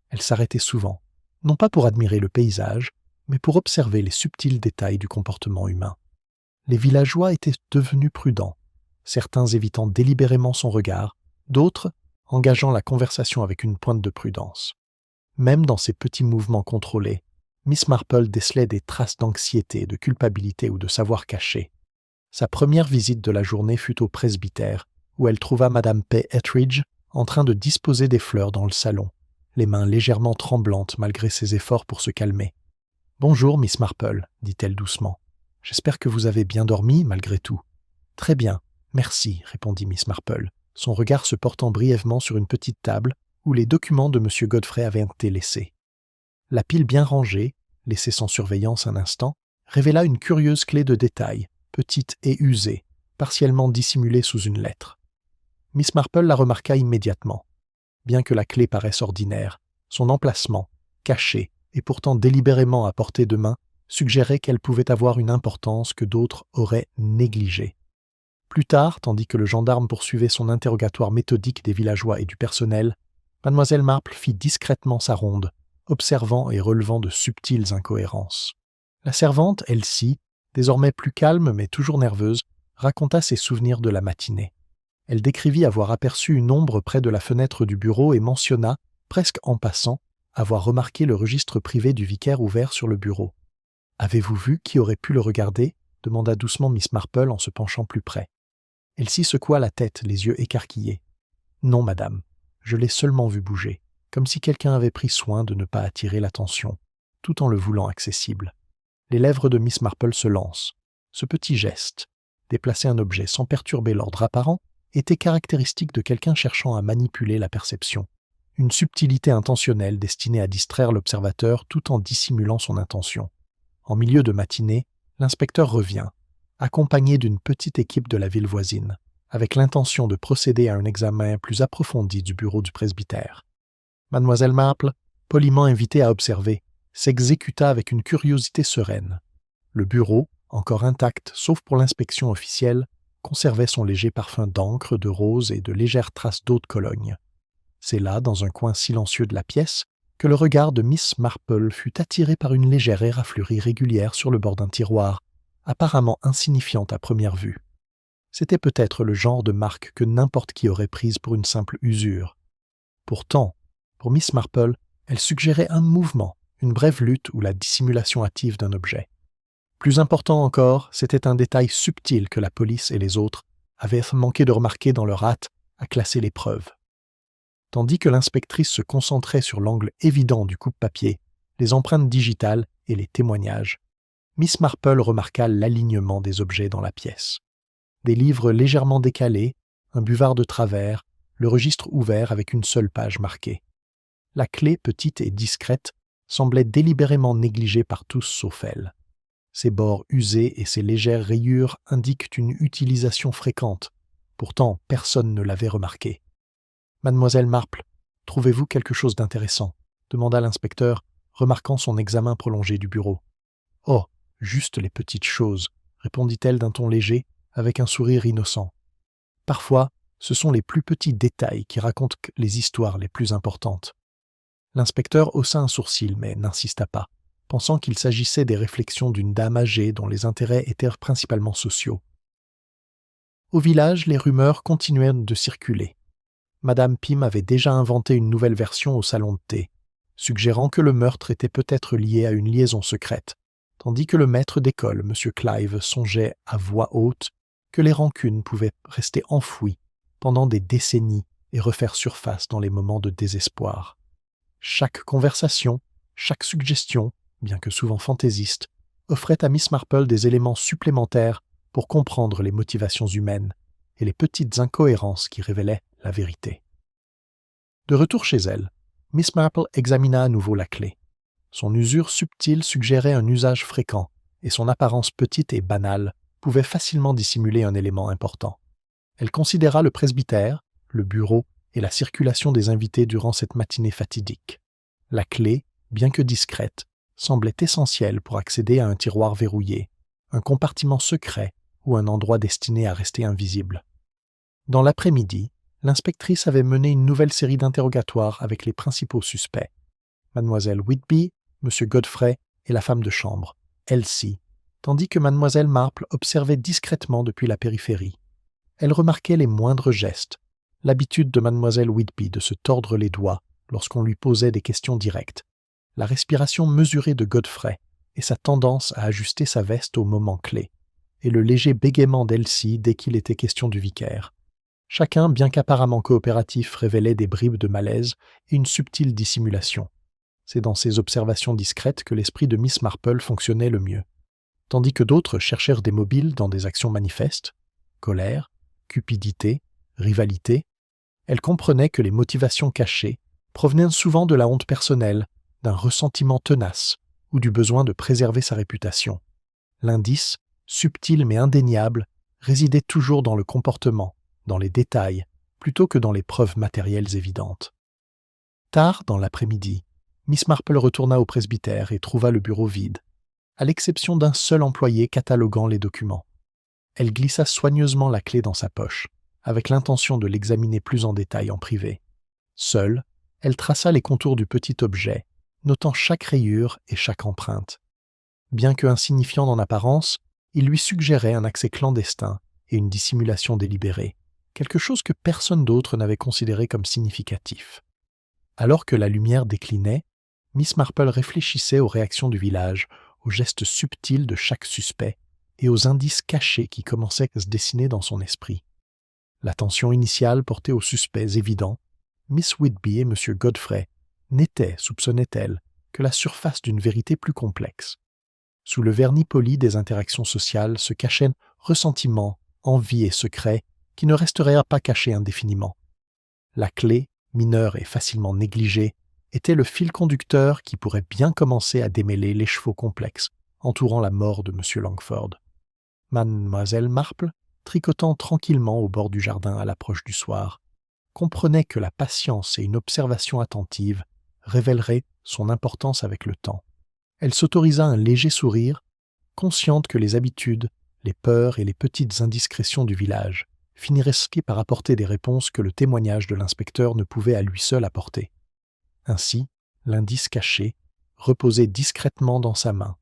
Elle s'arrêtait souvent, non pas pour admirer le paysage, mais pour observer les subtils détails du comportement humain. Les villageois étaient devenus prudents, certains évitant délibérément son regard, d'autres engageant la conversation avec une pointe de prudence. Même dans ces petits mouvements contrôlés, Miss Marple décelait des traces d'anxiété, de culpabilité ou de savoir caché. Sa première visite de la journée fut au presbytère, où elle trouva Madame P. Ettridge en train de disposer des fleurs dans le salon, les mains légèrement tremblantes malgré ses efforts pour se calmer. « Bonjour, Miss Marple, » dit-elle doucement. « J'espère que vous avez bien dormi, malgré tout. »« Très bien, merci, » répondit Miss Marple, son regard se portant brièvement sur une petite table où les documents de M. Godfrey avaient été laissés. La pile bien rangée, laissée sans surveillance un instant, révéla une curieuse clé de détail, petite et usée, partiellement dissimulée sous une lettre. Miss Marple la remarqua immédiatement. Bien que la clé paraisse ordinaire, son emplacement, caché et pourtant délibérément à portée de main, suggérait qu'elle pouvait avoir une importance que d'autres auraient négligée. Plus tard, tandis que le gendarme poursuivait son interrogatoire méthodique des villageois et du personnel, Mademoiselle Marple fit discrètement sa ronde, observant et relevant de subtiles incohérences. La servante, Elsie, désormais plus calme mais toujours nerveuse, raconta ses souvenirs de la matinée. Elle décrivit avoir aperçu une ombre près de la fenêtre du bureau et mentionna, presque en passant, avoir remarqué le registre privé du vicaire ouvert sur le bureau. « Avez-vous vu qui aurait pu le regarder » demanda doucement Miss Marple en se penchant plus près. Elsie secoua la tête, les yeux écarquillés. « Non, madame, je l'ai seulement vu bouger, comme si quelqu'un avait pris soin de ne pas attirer l'attention, tout en le voulant accessible. » Les lèvres de Miss Marple se lancent. Ce petit geste, déplacer un objet sans perturber l'ordre apparent, était caractéristique de quelqu'un cherchant à manipuler la perception. Une subtilité intentionnelle destinée à distraire l'observateur tout en dissimulant son intention. En milieu de matinée, l'inspecteur revient, accompagné d'une petite équipe de la ville voisine, avec l'intention de procéder à un examen plus approfondi du bureau du presbytère. Mademoiselle Marple, poliment invitée à observer, s'exécuta avec une curiosité sereine. Le bureau, encore intact sauf pour l'inspection officielle, conservait son léger parfum d'encre, de rose et de légères traces d'eau de Cologne. C'est là, dans un coin silencieux de la pièce, que le regard de Miss Marple fut attiré par une légère éraflerie régulière sur le bord d'un tiroir, apparemment insignifiante à première vue. C'était peut-être le genre de marque que n'importe qui aurait prise pour une simple usure. Pourtant, pour Miss Marple, elle suggérait un mouvement, une brève lutte ou la dissimulation hâtive d'un objet. Plus important encore, c'était un détail subtil que la police et les autres avaient manqué de remarquer dans leur hâte à classer les preuves. Tandis que l'inspectrice se concentrait sur l'angle évident du coupe-papier, les empreintes digitales et les témoignages, Miss Marple remarqua l'alignement des objets dans la pièce. Des livres légèrement décalés, un buvard de travers, le registre ouvert avec une seule page marquée. La clé, petite et discrète, semblait délibérément négligée par tous sauf elle. Ses bords usés et ses légères rayures indiquent une utilisation fréquente. Pourtant, personne ne l'avait remarqué. « Mademoiselle Marple, trouvez-vous quelque chose d'intéressant » demanda l'inspecteur, remarquant son examen prolongé du bureau. « Oh, juste les petites choses » répondit-elle d'un ton léger, avec un sourire innocent. « Parfois, ce sont les plus petits détails qui racontent les histoires les plus importantes. » L'inspecteur haussa un sourcil, mais n'insista pas, pensant qu'il s'agissait des réflexions d'une dame âgée dont les intérêts étaient principalement sociaux. Au village, les rumeurs continuèrent de circuler. Madame Pym avait déjà inventé une nouvelle version au salon de thé, suggérant que le meurtre était peut-être lié à une liaison secrète, tandis que le maître d'école, M. Clive, songeait à voix haute que les rancunes pouvaient rester enfouies pendant des décennies et refaire surface dans les moments de désespoir. Chaque conversation, chaque suggestion, bien que souvent fantaisiste, offrait à Miss Marple des éléments supplémentaires pour comprendre les motivations humaines et les petites incohérences qui révélaient la vérité. De retour chez elle, Miss Marple examina à nouveau la clé. Son usure subtile suggérait un usage fréquent, et son apparence petite et banale pouvait facilement dissimuler un élément important. Elle considéra le presbytère, le bureau et la circulation des invités durant cette matinée fatidique. La clé, bien que discrète, semblait essentielle pour accéder à un tiroir verrouillé, un compartiment secret ou un endroit destiné à rester invisible. Dans l'après-midi, l'inspectrice avait mené une nouvelle série d'interrogatoires avec les principaux suspects. Mademoiselle Whitby, M. Godfrey et la femme de chambre, Elsie, tandis que Mademoiselle Marple observait discrètement depuis la périphérie. Elle remarquait les moindres gestes, l'habitude de Mademoiselle Whitby de se tordre les doigts lorsqu'on lui posait des questions directes, la respiration mesurée de Godfrey et sa tendance à ajuster sa veste au moment clé, et le léger bégaiement d'Elsie dès qu'il était question du vicaire. Chacun, bien qu'apparemment coopératif, révélait des bribes de malaise et une subtile dissimulation. C'est dans ces observations discrètes que l'esprit de Miss Marple fonctionnait le mieux. Tandis que d'autres cherchèrent des mobiles dans des actions manifestes, colère, cupidité, rivalité, elle comprenait que les motivations cachées provenaient souvent de la honte personnelle, d'un ressentiment tenace ou du besoin de préserver sa réputation. L'indice, subtil mais indéniable, résidait toujours dans le comportement, dans les détails, plutôt que dans les preuves matérielles évidentes. Tard dans l'après-midi, Miss Marple retourna au presbytère et trouva le bureau vide, à l'exception d'un seul employé cataloguant les documents. Elle glissa soigneusement la clé dans sa poche, avec l'intention de l'examiner plus en détail en privé. Seule, elle traça les contours du petit objet, notant chaque rayure et chaque empreinte. Bien que insignifiant en apparence, il lui suggérait un accès clandestin et une dissimulation délibérée, quelque chose que personne d'autre n'avait considéré comme significatif. Alors que la lumière déclinait, Miss Marple réfléchissait aux réactions du village, aux gestes subtils de chaque suspect et aux indices cachés qui commençaient à se dessiner dans son esprit. L'attention initiale portée aux suspects évidents, Miss Whitby et M. Godfrey n'étaient, soupçonnait-elle, que la surface d'une vérité plus complexe. Sous le vernis poli des interactions sociales se cachaient ressentiment, envie et secret qui ne resteraient pas cachés indéfiniment. La clé, mineure et facilement négligée, était le fil conducteur qui pourrait bien commencer à démêler les chevaux complexes entourant la mort de M. Langford. Mademoiselle Marple, tricotant tranquillement au bord du jardin à l'approche du soir, comprenait que la patience et une observation attentive révéleraient son importance avec le temps. Elle s'autorisa un léger sourire, consciente que les habitudes, les peurs et les petites indiscrétions du village finiraient par apporter des réponses que le témoignage de l'inspecteur ne pouvait à lui seul apporter. Ainsi, l'indice caché reposait discrètement dans sa main,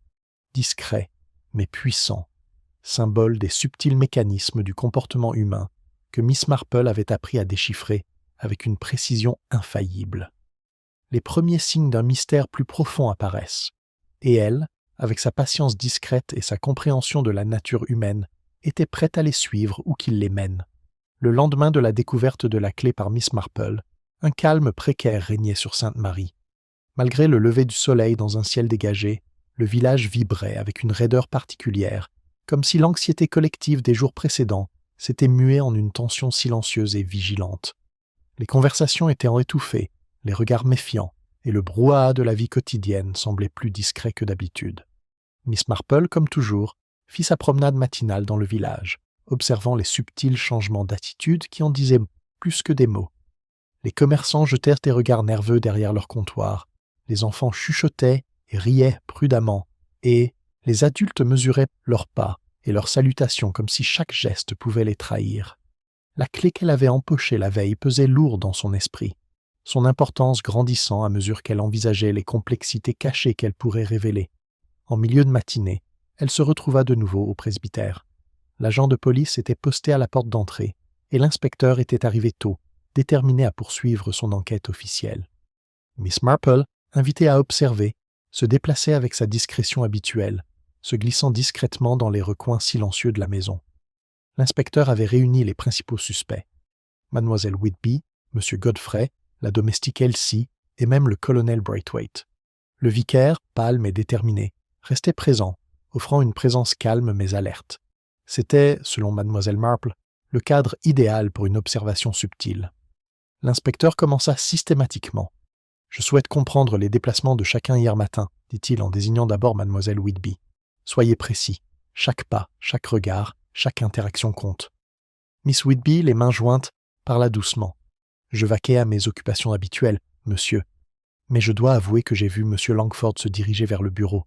discret mais puissant, symbole des subtils mécanismes du comportement humain que Miss Marple avait appris à déchiffrer avec une précision infaillible. Les premiers signes d'un mystère plus profond apparaissent, et elle, avec sa patience discrète et sa compréhension de la nature humaine, était prête à les suivre où qu'ils les mènent. Le lendemain de la découverte de la clé par Miss Marple, un calme précaire régnait sur Sainte-Marie. Malgré le lever du soleil dans un ciel dégagé, le village vibrait avec une raideur particulière, comme si l'anxiété collective des jours précédents s'était muée en une tension silencieuse et vigilante. Les conversations étaient étouffées, les regards méfiants, et le brouhaha de la vie quotidienne semblait plus discret que d'habitude. Miss Marple, comme toujours, fit sa promenade matinale dans le village, observant les subtils changements d'attitude qui en disaient plus que des mots. Les commerçants jetèrent des regards nerveux derrière leur comptoir, les enfants chuchotaient et riaient prudemment, et les adultes mesuraient leurs pas et leurs salutations comme si chaque geste pouvait les trahir. La clé qu'elle avait empochée la veille pesait lourd dans son esprit, son importance grandissant à mesure qu'elle envisageait les complexités cachées qu'elle pourrait révéler. En milieu de matinée, elle se retrouva de nouveau au presbytère. L'agent de police était posté à la porte d'entrée, et l'inspecteur était arrivé tôt, déterminé à poursuivre son enquête officielle. Miss Marple, invitée à observer, se déplaçait avec sa discrétion habituelle, se glissant discrètement dans les recoins silencieux de la maison. L'inspecteur avait réuni les principaux suspects. Mademoiselle Whitby, M. Godfrey, la domestique Elsie et même le colonel Braithwaite. Le vicaire, pâle mais déterminé, restait présent, offrant une présence calme mais alerte. C'était, selon Mademoiselle Marple, le cadre idéal pour une observation subtile. L'inspecteur commença systématiquement. « Je souhaite comprendre les déplacements de chacun hier matin, dit-il en désignant d'abord Mademoiselle Whitby. Soyez précis. Chaque pas, chaque regard, chaque interaction compte. » Miss Whitby, les mains jointes, parla doucement. « Je vaquais à mes occupations habituelles, monsieur. » Mais je dois avouer que j'ai vu M. Langford se diriger vers le bureau.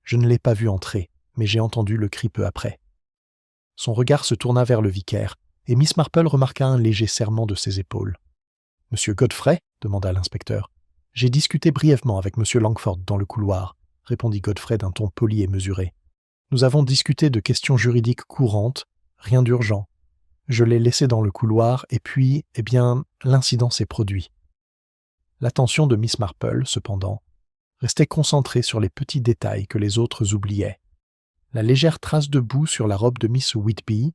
Je ne l'ai pas vu entrer, mais j'ai entendu le cri peu après. » Son regard se tourna vers le vicaire, et Miss Marple remarqua un léger serrement de ses épaules. « Monsieur Godfrey ?» demanda l'inspecteur. « J'ai discuté brièvement avec M. Langford dans le couloir, » répondit Godfrey d'un ton poli et mesuré. « Nous avons discuté de questions juridiques courantes, rien d'urgent. Je l'ai laissé dans le couloir, et puis, l'incident s'est produit. » L'attention de Miss Marple, cependant, restait concentrée sur les petits détails que les autres oubliaient. La légère trace de boue sur la robe de Miss Whitby,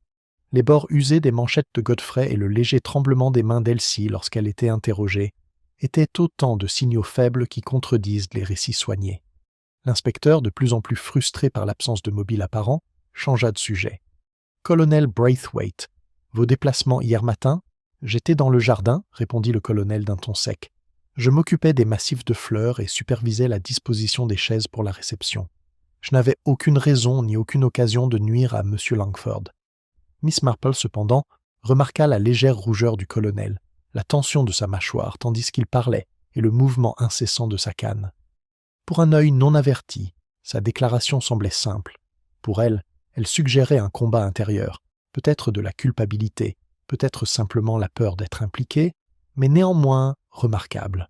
les bords usés des manchettes de Godfrey et le léger tremblement des mains d'Elsie lorsqu'elle était interrogée étaient autant de signaux faibles qui contredisent les récits soignés. L'inspecteur, de plus en plus frustré par l'absence de mobile apparent, changea de sujet. « Colonel Braithwaite, vos déplacements hier matin ?»« J'étais dans le jardin, » répondit le colonel d'un ton sec. « Je m'occupais des massifs de fleurs et supervisais la disposition des chaises pour la réception. Je n'avais aucune raison ni aucune occasion de nuire à M. Langford. » Miss Marple, cependant, remarqua la légère rougeur du colonel, la tension de sa mâchoire tandis qu'il parlait et le mouvement incessant de sa canne. Pour un œil non averti, sa déclaration semblait simple. Pour elle, elle suggérait un combat intérieur, peut-être de la culpabilité, peut-être simplement la peur d'être impliquée, mais néanmoins remarquable.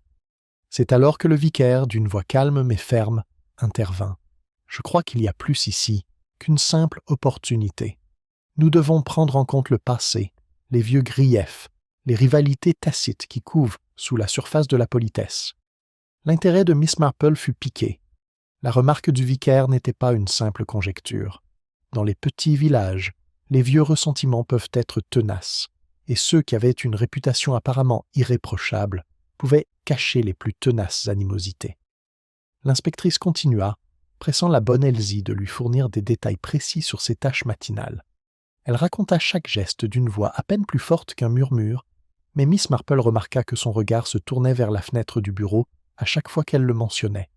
C'est alors que le vicaire, d'une voix calme mais ferme, intervint. « Je crois qu'il y a plus ici qu'une simple opportunité. Nous devons prendre en compte le passé, les vieux griefs, les rivalités tacites qui couvent sous la surface de la politesse. » L'intérêt de Miss Marple fut piqué. La remarque du vicaire n'était pas une simple conjecture. Dans les petits villages, les vieux ressentiments peuvent être tenaces, et ceux qui avaient une réputation apparemment irréprochable pouvaient cacher les plus tenaces animosités. L'inspectrice continua, pressant la bonne Elsie de lui fournir des détails précis sur ses tâches matinales. Elle raconta chaque geste d'une voix à peine plus forte qu'un murmure, mais Miss Marple remarqua que son regard se tournait vers la fenêtre du bureau à chaque fois qu'elle le mentionnait.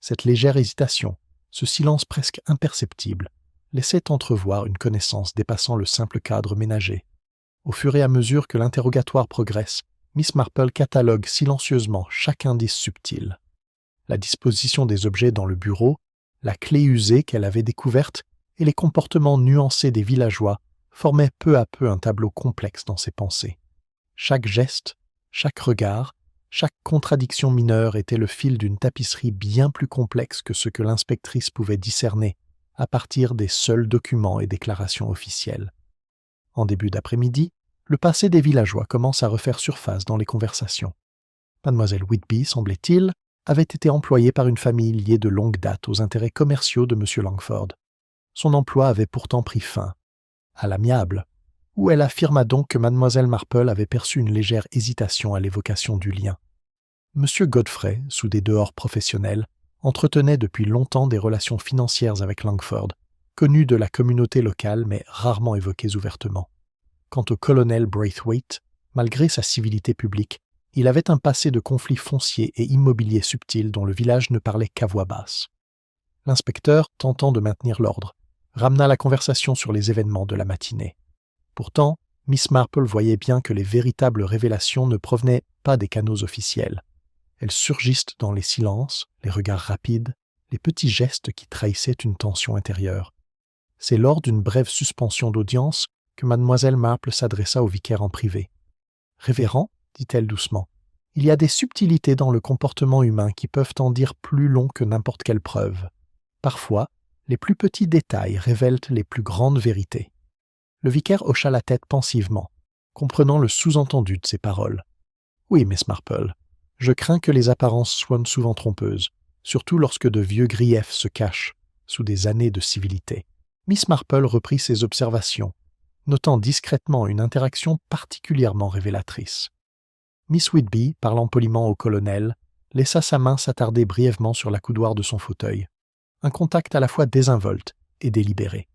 Cette légère hésitation, ce silence presque imperceptible, laissait entrevoir une connaissance dépassant le simple cadre ménager. Au fur et à mesure que l'interrogatoire progresse, Miss Marple catalogue silencieusement chaque indice subtil. La disposition des objets dans le bureau, la clé usée qu'elle avait découverte et les comportements nuancés des villageois formaient peu à peu un tableau complexe dans ses pensées. Chaque geste, chaque regard, chaque contradiction mineure était le fil d'une tapisserie bien plus complexe que ce que l'inspectrice pouvait discerner à partir des seuls documents et déclarations officielles. En début d'après-midi, le passé des villageois commence à refaire surface dans les conversations. Mademoiselle Whitby, semblait-il, avait été employée par une famille liée de longue date aux intérêts commerciaux de M. Langford. Son emploi avait pourtant pris fin, à l'amiable, où elle affirma donc que Mademoiselle Marple avait perçu une légère hésitation à l'évocation du lien. M. Godfrey, sous des dehors professionnels, entretenait depuis longtemps des relations financières avec Langford, connues de la communauté locale mais rarement évoquées ouvertement. Quant au colonel Braithwaite, malgré sa civilité publique, il avait un passé de conflits fonciers et immobiliers subtils dont le village ne parlait qu'à voix basse. L'inspecteur, tentant de maintenir l'ordre, ramena la conversation sur les événements de la matinée. Pourtant, Miss Marple voyait bien que les véritables révélations ne provenaient pas des canaux officiels. Elles surgissent dans les silences, les regards rapides, les petits gestes qui trahissaient une tension intérieure. C'est lors d'une brève suspension d'audience que mademoiselle Marple s'adressa au vicaire en privé. « Révérend, dit-elle doucement, il y a des subtilités dans le comportement humain qui peuvent en dire plus long que n'importe quelle preuve. Parfois, les plus petits détails révèlent les plus grandes vérités. » Le vicaire hocha la tête pensivement, comprenant le sous-entendu de ses paroles. « Oui, Miss Marple, je crains que les apparences soient souvent trompeuses, surtout lorsque de vieux griefs se cachent sous des années de civilité. » Miss Marple reprit ses observations, notant discrètement une interaction particulièrement révélatrice. Miss Whitby, parlant poliment au colonel, laissa sa main s'attarder brièvement sur la coudoir de son fauteuil, un contact à la fois désinvolte et délibéré.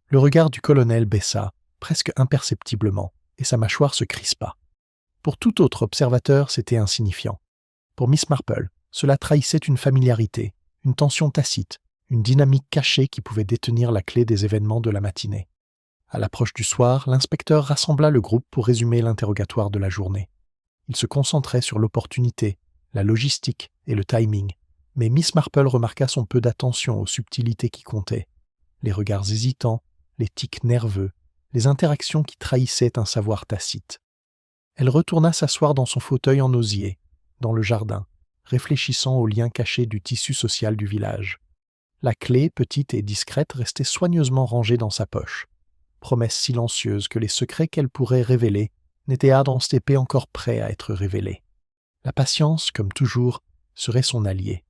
Le regard du colonel baissa, presque imperceptiblement, et sa mâchoire se crispa. Pour tout autre observateur, c'était insignifiant. Pour Miss Marple, cela trahissait une familiarité, une tension tacite, une dynamique cachée qui pouvait détenir la clé des événements de la matinée. À l'approche du soir, l'inspecteur rassembla le groupe pour résumer l'interrogatoire de la journée. Il se concentrait sur l'opportunité, la logistique et le timing, mais Miss Marple remarqua son peu d'attention aux subtilités qui comptaient, les regards hésitants, les tics nerveux, les interactions qui trahissaient un savoir tacite. Elle retourna s'asseoir dans son fauteuil en osier, dans le jardin, réfléchissant aux liens cachés du tissu social du village. La clé, petite et discrète, restait soigneusement rangée dans sa poche. Promesse silencieuse que les secrets qu'elle pourrait révéler n'étaient à dans cette épée encore prêts à être révélés. La patience, comme toujours, serait son allié.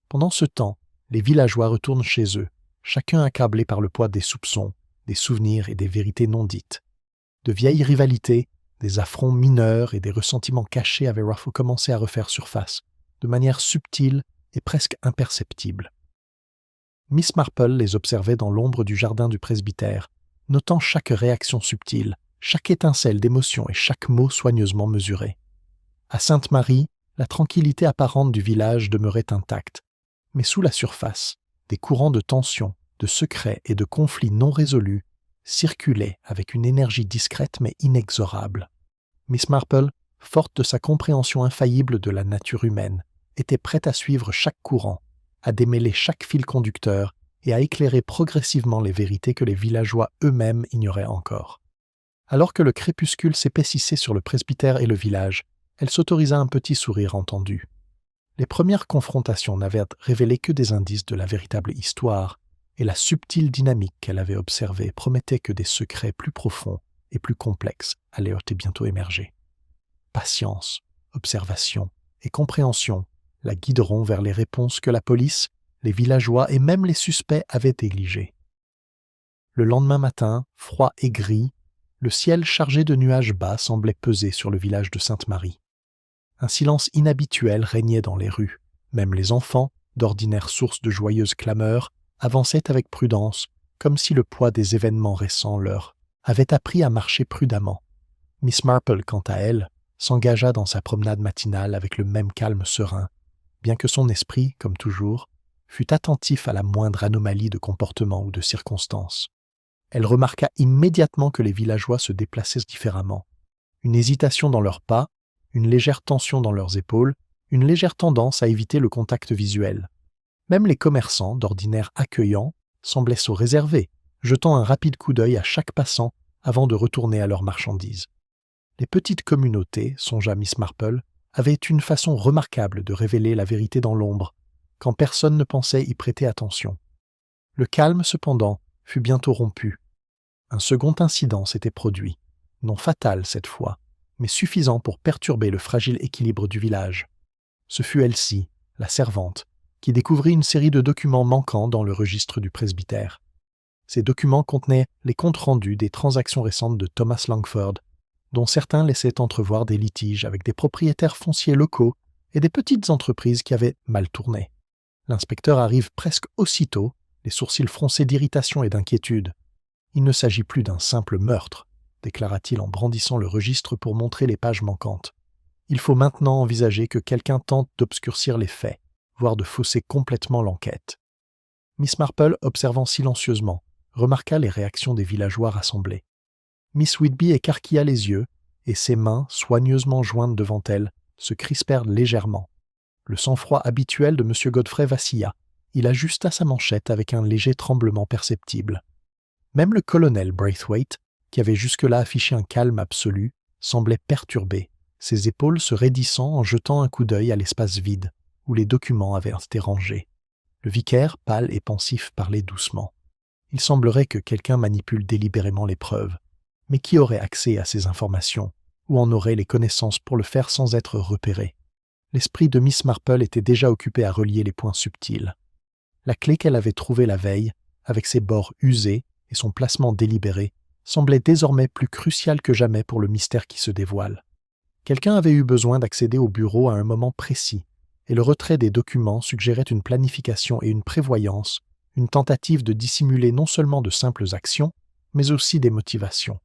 Pendant ce temps, les villageois retournent chez eux, chacun accablé par le poids des soupçons, des souvenirs et des vérités non dites. De vieilles rivalités, des affronts mineurs et des ressentiments cachés avaient commencé à refaire surface, de manière subtile et presque imperceptible. Miss Marple les observait dans l'ombre du jardin du presbytère, notant chaque réaction subtile, chaque étincelle d'émotion et chaque mot soigneusement mesuré. À Sainte-Marie, la tranquillité apparente du village demeurait intacte, mais sous la surface, des courants de tension, de secrets et de conflits non résolus circulaient avec une énergie discrète mais inexorable. Miss Marple, forte de sa compréhension infaillible de la nature humaine, était prête à suivre chaque courant, à démêler chaque fil conducteur et à éclairer progressivement les vérités que les villageois eux-mêmes ignoraient encore. Alors que le crépuscule s'épaississait sur le presbytère et le village, elle s'autorisa un petit sourire entendu. Les premières confrontations n'avaient révélé que des indices de la véritable histoire, et la subtile dynamique qu'elle avait observée promettait que des secrets plus profonds et plus complexes allaient bientôt émerger. Patience, observation et compréhension la guideront vers les réponses que la police, les villageois et même les suspects avaient négligées. Le lendemain matin, froid et gris, le ciel chargé de nuages bas semblait peser sur le village de Sainte-Marie. Un silence inhabituel régnait dans les rues. Même les enfants, d'ordinaire source de joyeuses clameurs, avançaient avec prudence, comme si le poids des événements récents leur avait appris à marcher prudemment. Miss Marple, quant à elle, s'engagea dans sa promenade matinale avec le même calme serein, bien que son esprit, comme toujours, fût attentif à la moindre anomalie de comportement ou de circonstance. Elle remarqua immédiatement que les villageois se déplaçaient différemment. Une hésitation dans leurs pas, une légère tension dans leurs épaules, une légère tendance à éviter le contact visuel. Même les commerçants, d'ordinaire accueillants, semblaient se réserver, jetant un rapide coup d'œil à chaque passant avant de retourner à leurs marchandises. Les petites communautés, songea Miss Marple, avaient une façon remarquable de révéler la vérité dans l'ombre, quand personne ne pensait y prêter attention. Le calme, cependant, fut bientôt rompu. Un second incident s'était produit, non fatal cette fois, mais suffisant pour perturber le fragile équilibre du village. Ce fut Elsie, la servante, qui découvrit une série de documents manquants dans le registre du presbytère. Ces documents contenaient les comptes rendus des transactions récentes de Thomas Langford, dont certains laissaient entrevoir des litiges avec des propriétaires fonciers locaux et des petites entreprises qui avaient mal tourné. L'inspecteur arrive presque aussitôt, les sourcils froncés d'irritation et d'inquiétude. « Il ne s'agit plus d'un simple meurtre », déclara-t-il en brandissant le registre pour montrer les pages manquantes. « Il faut maintenant envisager que quelqu'un tente d'obscurcir les faits, voire de fausser complètement l'enquête. » Miss Marple, observant silencieusement, remarqua les réactions des villageois rassemblés. Miss Whitby écarquilla les yeux, et ses mains, soigneusement jointes devant elle, se crispèrent légèrement. Le sang-froid habituel de M. Godfrey vacilla. Il ajusta sa manchette avec un léger tremblement perceptible. Même le colonel Braithwaite, qui avait jusque-là affiché un calme absolu, semblait perturbé, ses épaules se raidissant en jetant un coup d'œil à l'espace vide, où les documents avaient été rangés. Le vicaire, pâle et pensif, parlait doucement. Il semblerait que quelqu'un manipule délibérément les preuves. Mais qui aurait accès à ces informations, ou en aurait les connaissances pour le faire sans être repéré? L'esprit de Miss Marple était déjà occupé à relier les points subtils. La clé qu'elle avait trouvée la veille, avec ses bords usés et son placement délibéré, semblait désormais plus cruciale que jamais pour le mystère qui se dévoile. Quelqu'un avait eu besoin d'accéder au bureau à un moment précis, et le retrait des documents suggérait une planification et une prévoyance, une tentative de dissimuler non seulement de simples actions, mais aussi des motivations.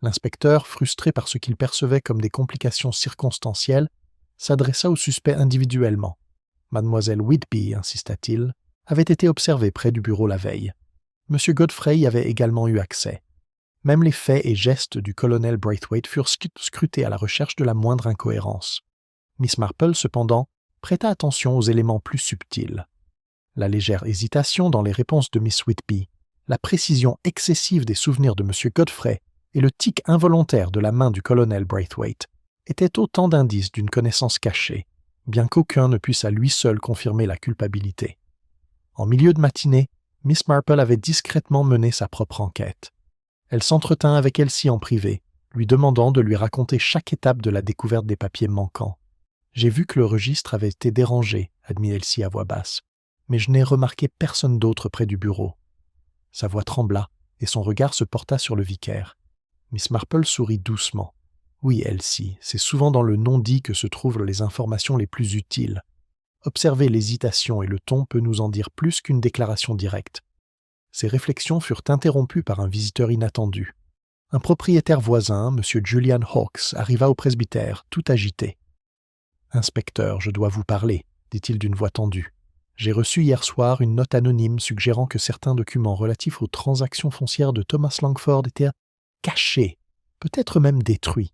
L'inspecteur, frustré par ce qu'il percevait comme des complications circonstancielles, s'adressa au suspect individuellement. Mademoiselle Whitby, insista-t-il, avait été observée près du bureau la veille. M. Godfrey y avait également eu accès. Même les faits et gestes du colonel Braithwaite furent scrutés à la recherche de la moindre incohérence. Miss Marple, cependant, prêta attention aux éléments plus subtils. La légère hésitation dans les réponses de Miss Whitby, la précision excessive des souvenirs de M. Godfrey et le tic involontaire de la main du colonel Braithwaite étaient autant d'indices d'une connaissance cachée, bien qu'aucun ne puisse à lui seul confirmer la culpabilité. En milieu de matinée, Miss Marple avait discrètement mené sa propre enquête. Elle s'entretint avec Elsie en privé, lui demandant de lui raconter chaque étape de la découverte des papiers manquants. « J'ai vu que le registre avait été dérangé, » admit Elsie à voix basse, « mais je n'ai remarqué personne d'autre près du bureau. » Sa voix trembla et son regard se porta sur le vicaire. Miss Marple sourit doucement. « Oui, Elsie, c'est souvent dans le non-dit que se trouvent les informations les plus utiles. Observer l'hésitation et le ton peut nous en dire plus qu'une déclaration directe. » Ces réflexions furent interrompues par un visiteur inattendu. Un propriétaire voisin, M. Julian Hawkes, arriva au presbytère, tout agité. « Inspecteur, je dois vous parler, » dit-il d'une voix tendue. « J'ai reçu hier soir une note anonyme suggérant que certains documents relatifs aux transactions foncières de Thomas Langford étaient cachés, peut-être même détruits.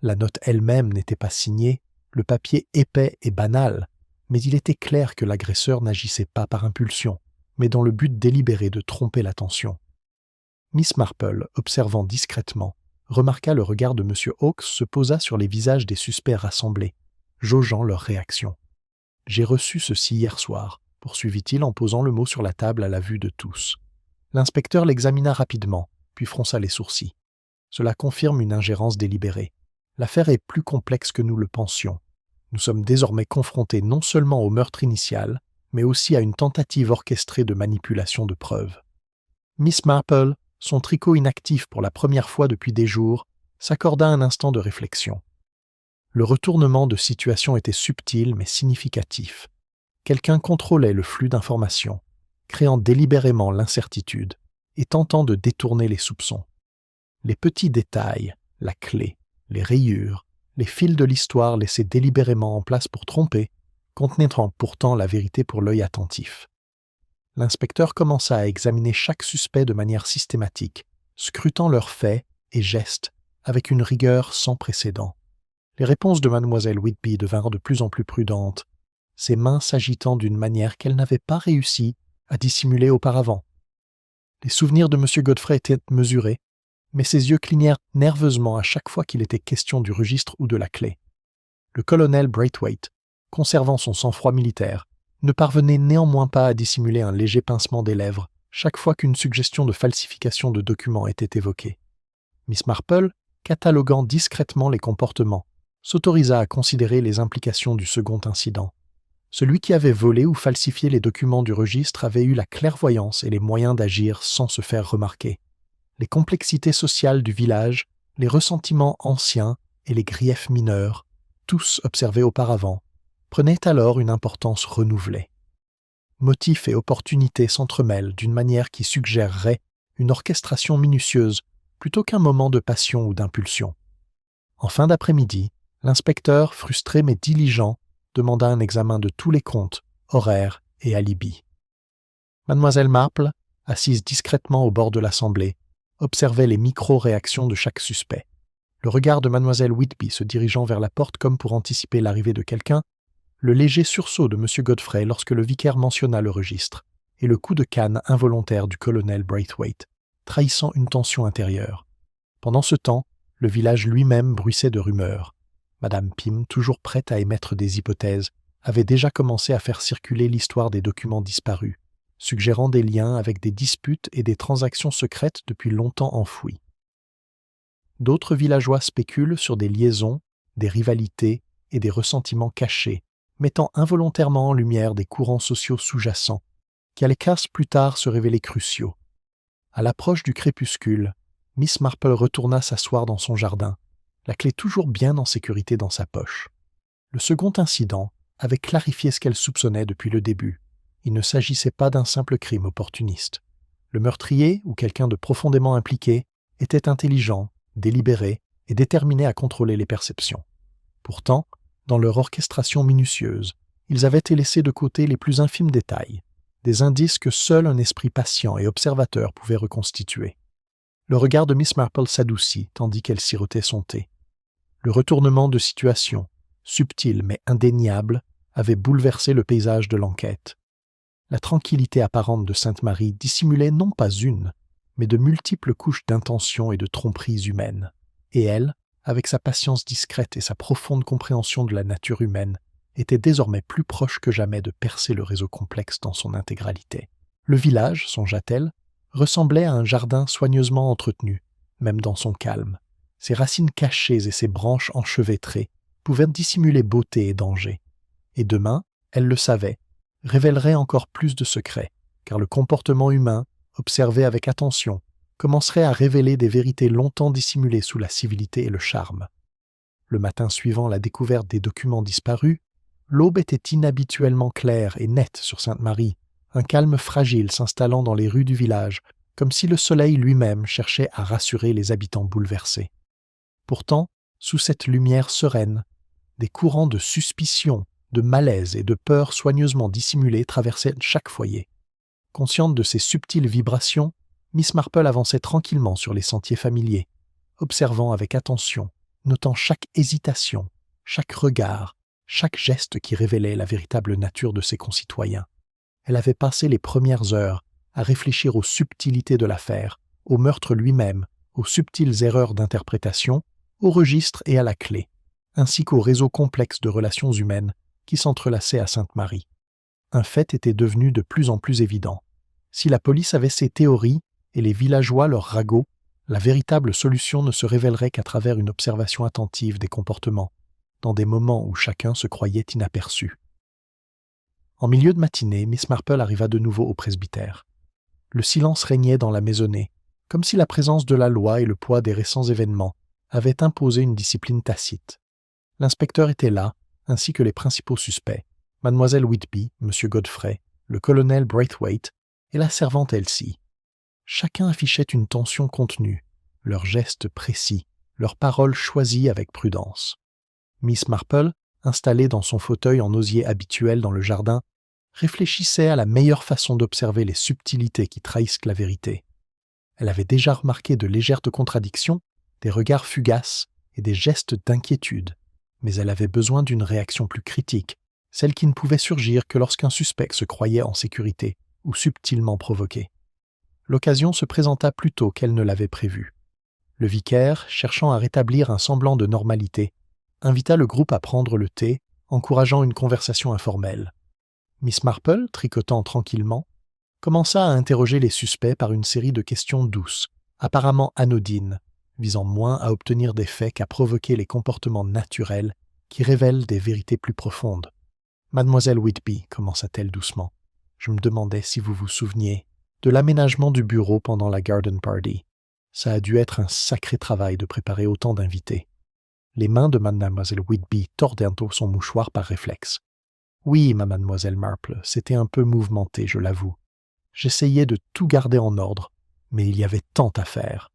La note elle-même n'était pas signée, le papier épais et banal, mais il était clair que l'agresseur n'agissait pas par impulsion, mais dans le but délibéré de tromper l'attention. Miss Marple, observant discrètement, remarqua le regard de M. Hawkes se posa sur les visages des suspects rassemblés, jaugeant leur réaction. « J'ai reçu ceci hier soir », poursuivit-il en posant le mot sur la table à la vue de tous. L'inspecteur l'examina rapidement, puis fronça les sourcils. Cela confirme une ingérence délibérée. L'affaire est plus complexe que nous le pensions. Nous sommes désormais confrontés non seulement au meurtre initial, mais aussi à une tentative orchestrée de manipulation de preuves. Miss Marple, son tricot inactif pour la première fois depuis des jours, s'accorda un instant de réflexion. Le retournement de situation était subtil mais significatif. Quelqu'un contrôlait le flux d'informations, créant délibérément l'incertitude et tentant de détourner les soupçons. Les petits détails, la clé, les rayures, les fils de l'histoire laissés délibérément en place pour tromper, contenaient pourtant la vérité pour l'œil attentif. L'inspecteur commença à examiner chaque suspect de manière systématique, scrutant leurs faits et gestes avec une rigueur sans précédent. Les réponses de Mademoiselle Whitby devinrent de plus en plus prudentes, ses mains s'agitant d'une manière qu'elle n'avait pas réussi à dissimuler auparavant. Les souvenirs de M. Godfrey étaient mesurés, mais ses yeux clignèrent nerveusement à chaque fois qu'il était question du registre ou de la clé. Le colonel Braithwaite, conservant son sang-froid militaire, ne parvenait néanmoins pas à dissimuler un léger pincement des lèvres chaque fois qu'une suggestion de falsification de documents était évoquée. Miss Marple, cataloguant discrètement les comportements, s'autorisa à considérer les implications du second incident. Celui qui avait volé ou falsifié les documents du registre avait eu la clairvoyance et les moyens d'agir sans se faire remarquer. Les complexités sociales du village, les ressentiments anciens et les griefs mineurs, tous observés auparavant, prenaient alors une importance renouvelée. Motifs et opportunités s'entremêlent d'une manière qui suggérerait une orchestration minutieuse plutôt qu'un moment de passion ou d'impulsion. En fin d'après-midi, l'inspecteur, frustré mais diligent, demanda un examen de tous les comptes, horaires et alibis. Mademoiselle Marple, assise discrètement au bord de l'assemblée, observait les micro-réactions de chaque suspect. Le regard de Mademoiselle Whitby se dirigeant vers la porte comme pour anticiper l'arrivée de quelqu'un, le léger sursaut de M. Godfrey lorsque le vicaire mentionna le registre, et le coup de canne involontaire du colonel Braithwaite, trahissant une tension intérieure. Pendant ce temps, le village lui-même bruissait de rumeurs. Madame Pym, toujours prête à émettre des hypothèses, avait déjà commencé à faire circuler l'histoire des documents disparus, suggérant des liens avec des disputes et des transactions secrètes depuis longtemps enfouies. D'autres villageois spéculent sur des liaisons, des rivalités et des ressentiments cachés, mettant involontairement en lumière des courants sociaux sous-jacents, qui allaient plus tard se révéler cruciaux. À l'approche du crépuscule, Miss Marple retourna s'asseoir dans son jardin, la clé toujours bien en sécurité dans sa poche. Le second incident avait clarifié ce qu'elle soupçonnait depuis le début. Il ne s'agissait pas d'un simple crime opportuniste. Le meurtrier, ou quelqu'un de profondément impliqué, était intelligent, délibéré et déterminé à contrôler les perceptions. Pourtant, dans leur orchestration minutieuse, ils avaient laissé de côté les plus infimes détails, des indices que seul un esprit patient et observateur pouvait reconstituer. Le regard de Miss Marple s'adoucit tandis qu'elle sirotait son thé. Le retournement de situation, subtil mais indéniable, avait bouleversé le paysage de l'enquête. La tranquillité apparente de Sainte-Marie dissimulait non pas une, mais de multiples couches d'intentions et de tromperies humaines. Et elle, avec sa patience discrète et sa profonde compréhension de la nature humaine, était désormais plus proche que jamais de percer le réseau complexe dans son intégralité. Le village, songea-t-elle, ressemblait à un jardin soigneusement entretenu, même dans son calme. Ses racines cachées et ses branches enchevêtrées pouvaient dissimuler beauté et danger. Et demain, elle le savait, révélerait encore plus de secrets, car le comportement humain, observé avec attention, commencerait à révéler des vérités longtemps dissimulées sous la civilité et le charme. Le matin suivant la découverte des documents disparus, l'aube était inhabituellement claire et nette sur Sainte-Marie, un calme fragile s'installant dans les rues du village, comme si le soleil lui-même cherchait à rassurer les habitants bouleversés. Pourtant, sous cette lumière sereine, des courants de suspicion, de malaise et de peur soigneusement dissimulés traversaient chaque foyer. Consciente de ces subtiles vibrations, Miss Marple avançait tranquillement sur les sentiers familiers, observant avec attention, notant chaque hésitation, chaque regard, chaque geste qui révélait la véritable nature de ses concitoyens. Elle avait passé les premières heures à réfléchir aux subtilités de l'affaire, au meurtre lui-même, aux subtiles erreurs d'interprétation, au registre et à la clé, ainsi qu'au réseau complexe de relations humaines qui s'entrelaçaient à Sainte-Marie. Un fait était devenu de plus en plus évident. Si la police avait ses théories et les villageois leurs ragots, la véritable solution ne se révélerait qu'à travers une observation attentive des comportements, dans des moments où chacun se croyait inaperçu. En milieu de matinée, Miss Marple arriva de nouveau au presbytère. Le silence régnait dans la maisonnée, comme si la présence de la loi et le poids des récents événements avaient imposé une discipline tacite. L'inspecteur était là, ainsi que les principaux suspects, Mademoiselle Whitby, M. Godfrey, le colonel Braithwaite et la servante Elsie. Chacun affichait une tension contenue, leurs gestes précis, leurs paroles choisies avec prudence. Miss Marple, installée dans son fauteuil en osier habituel dans le jardin, réfléchissait à la meilleure façon d'observer les subtilités qui trahissent la vérité. Elle avait déjà remarqué de légères contradictions, des regards fugaces et des gestes d'inquiétude, mais elle avait besoin d'une réaction plus critique, celle qui ne pouvait surgir que lorsqu'un suspect se croyait en sécurité ou subtilement provoqué. L'occasion se présenta plus tôt qu'elle ne l'avait prévu. Le vicaire, cherchant à rétablir un semblant de normalité, invita le groupe à prendre le thé, encourageant une conversation informelle. Miss Marple, tricotant tranquillement, commença à interroger les suspects par une série de questions douces, apparemment anodines, visant moins à obtenir des faits qu'à provoquer les comportements naturels qui révèlent des vérités plus profondes. « Mademoiselle Whitby, commença-t-elle doucement, je me demandais si vous vous souveniez de l'aménagement du bureau pendant la garden party. Ça a dû être un sacré travail de préparer autant d'invités. » Les mains de mademoiselle Whitby tordaient son mouchoir par réflexe. « Oui, mademoiselle Marple, c'était un peu mouvementé, je l'avoue. J'essayais de tout garder en ordre, mais il y avait tant à faire. »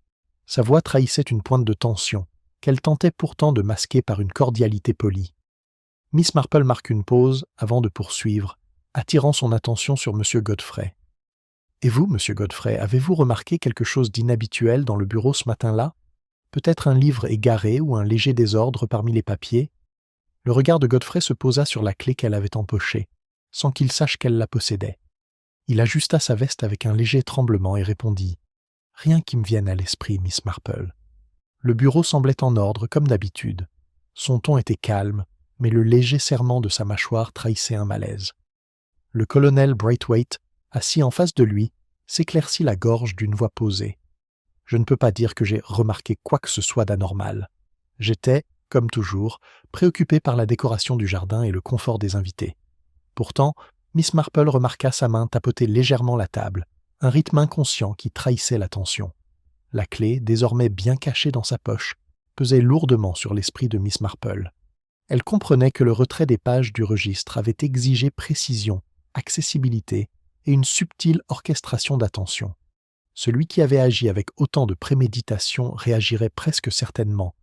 Sa voix trahissait une pointe de tension, qu'elle tentait pourtant de masquer par une cordialité polie. Miss Marple marque une pause avant de poursuivre, attirant son attention sur M. Godfrey. « Et vous, M. Godfrey, avez-vous remarqué quelque chose d'inhabituel dans le bureau ce matin-là ? Peut-être un livre égaré ou un léger désordre parmi les papiers ?» Le regard de Godfrey se posa sur la clé qu'elle avait empochée, sans qu'il sache qu'elle la possédait. Il ajusta sa veste avec un léger tremblement et répondit « Rien qui me vienne à l'esprit, Miss Marple. » Le bureau semblait en ordre, comme d'habitude. Son ton était calme, mais le léger serrement de sa mâchoire trahissait un malaise. Le colonel Braithwaite, assis en face de lui, s'éclaircit la gorge d'une voix posée. « Je ne peux pas dire que j'ai remarqué quoi que ce soit d'anormal. J'étais, comme toujours, préoccupé par la décoration du jardin et le confort des invités. Pourtant, Miss Marple remarqua sa main tapoter légèrement la table, un rythme inconscient qui trahissait l'attention. La clé, désormais bien cachée dans sa poche, pesait lourdement sur l'esprit de Miss Marple. Elle comprenait que le retrait des pages du registre avait exigé précision, accessibilité et une subtile orchestration d'attention. Celui qui avait agi avec autant de préméditation réagirait presque certainement,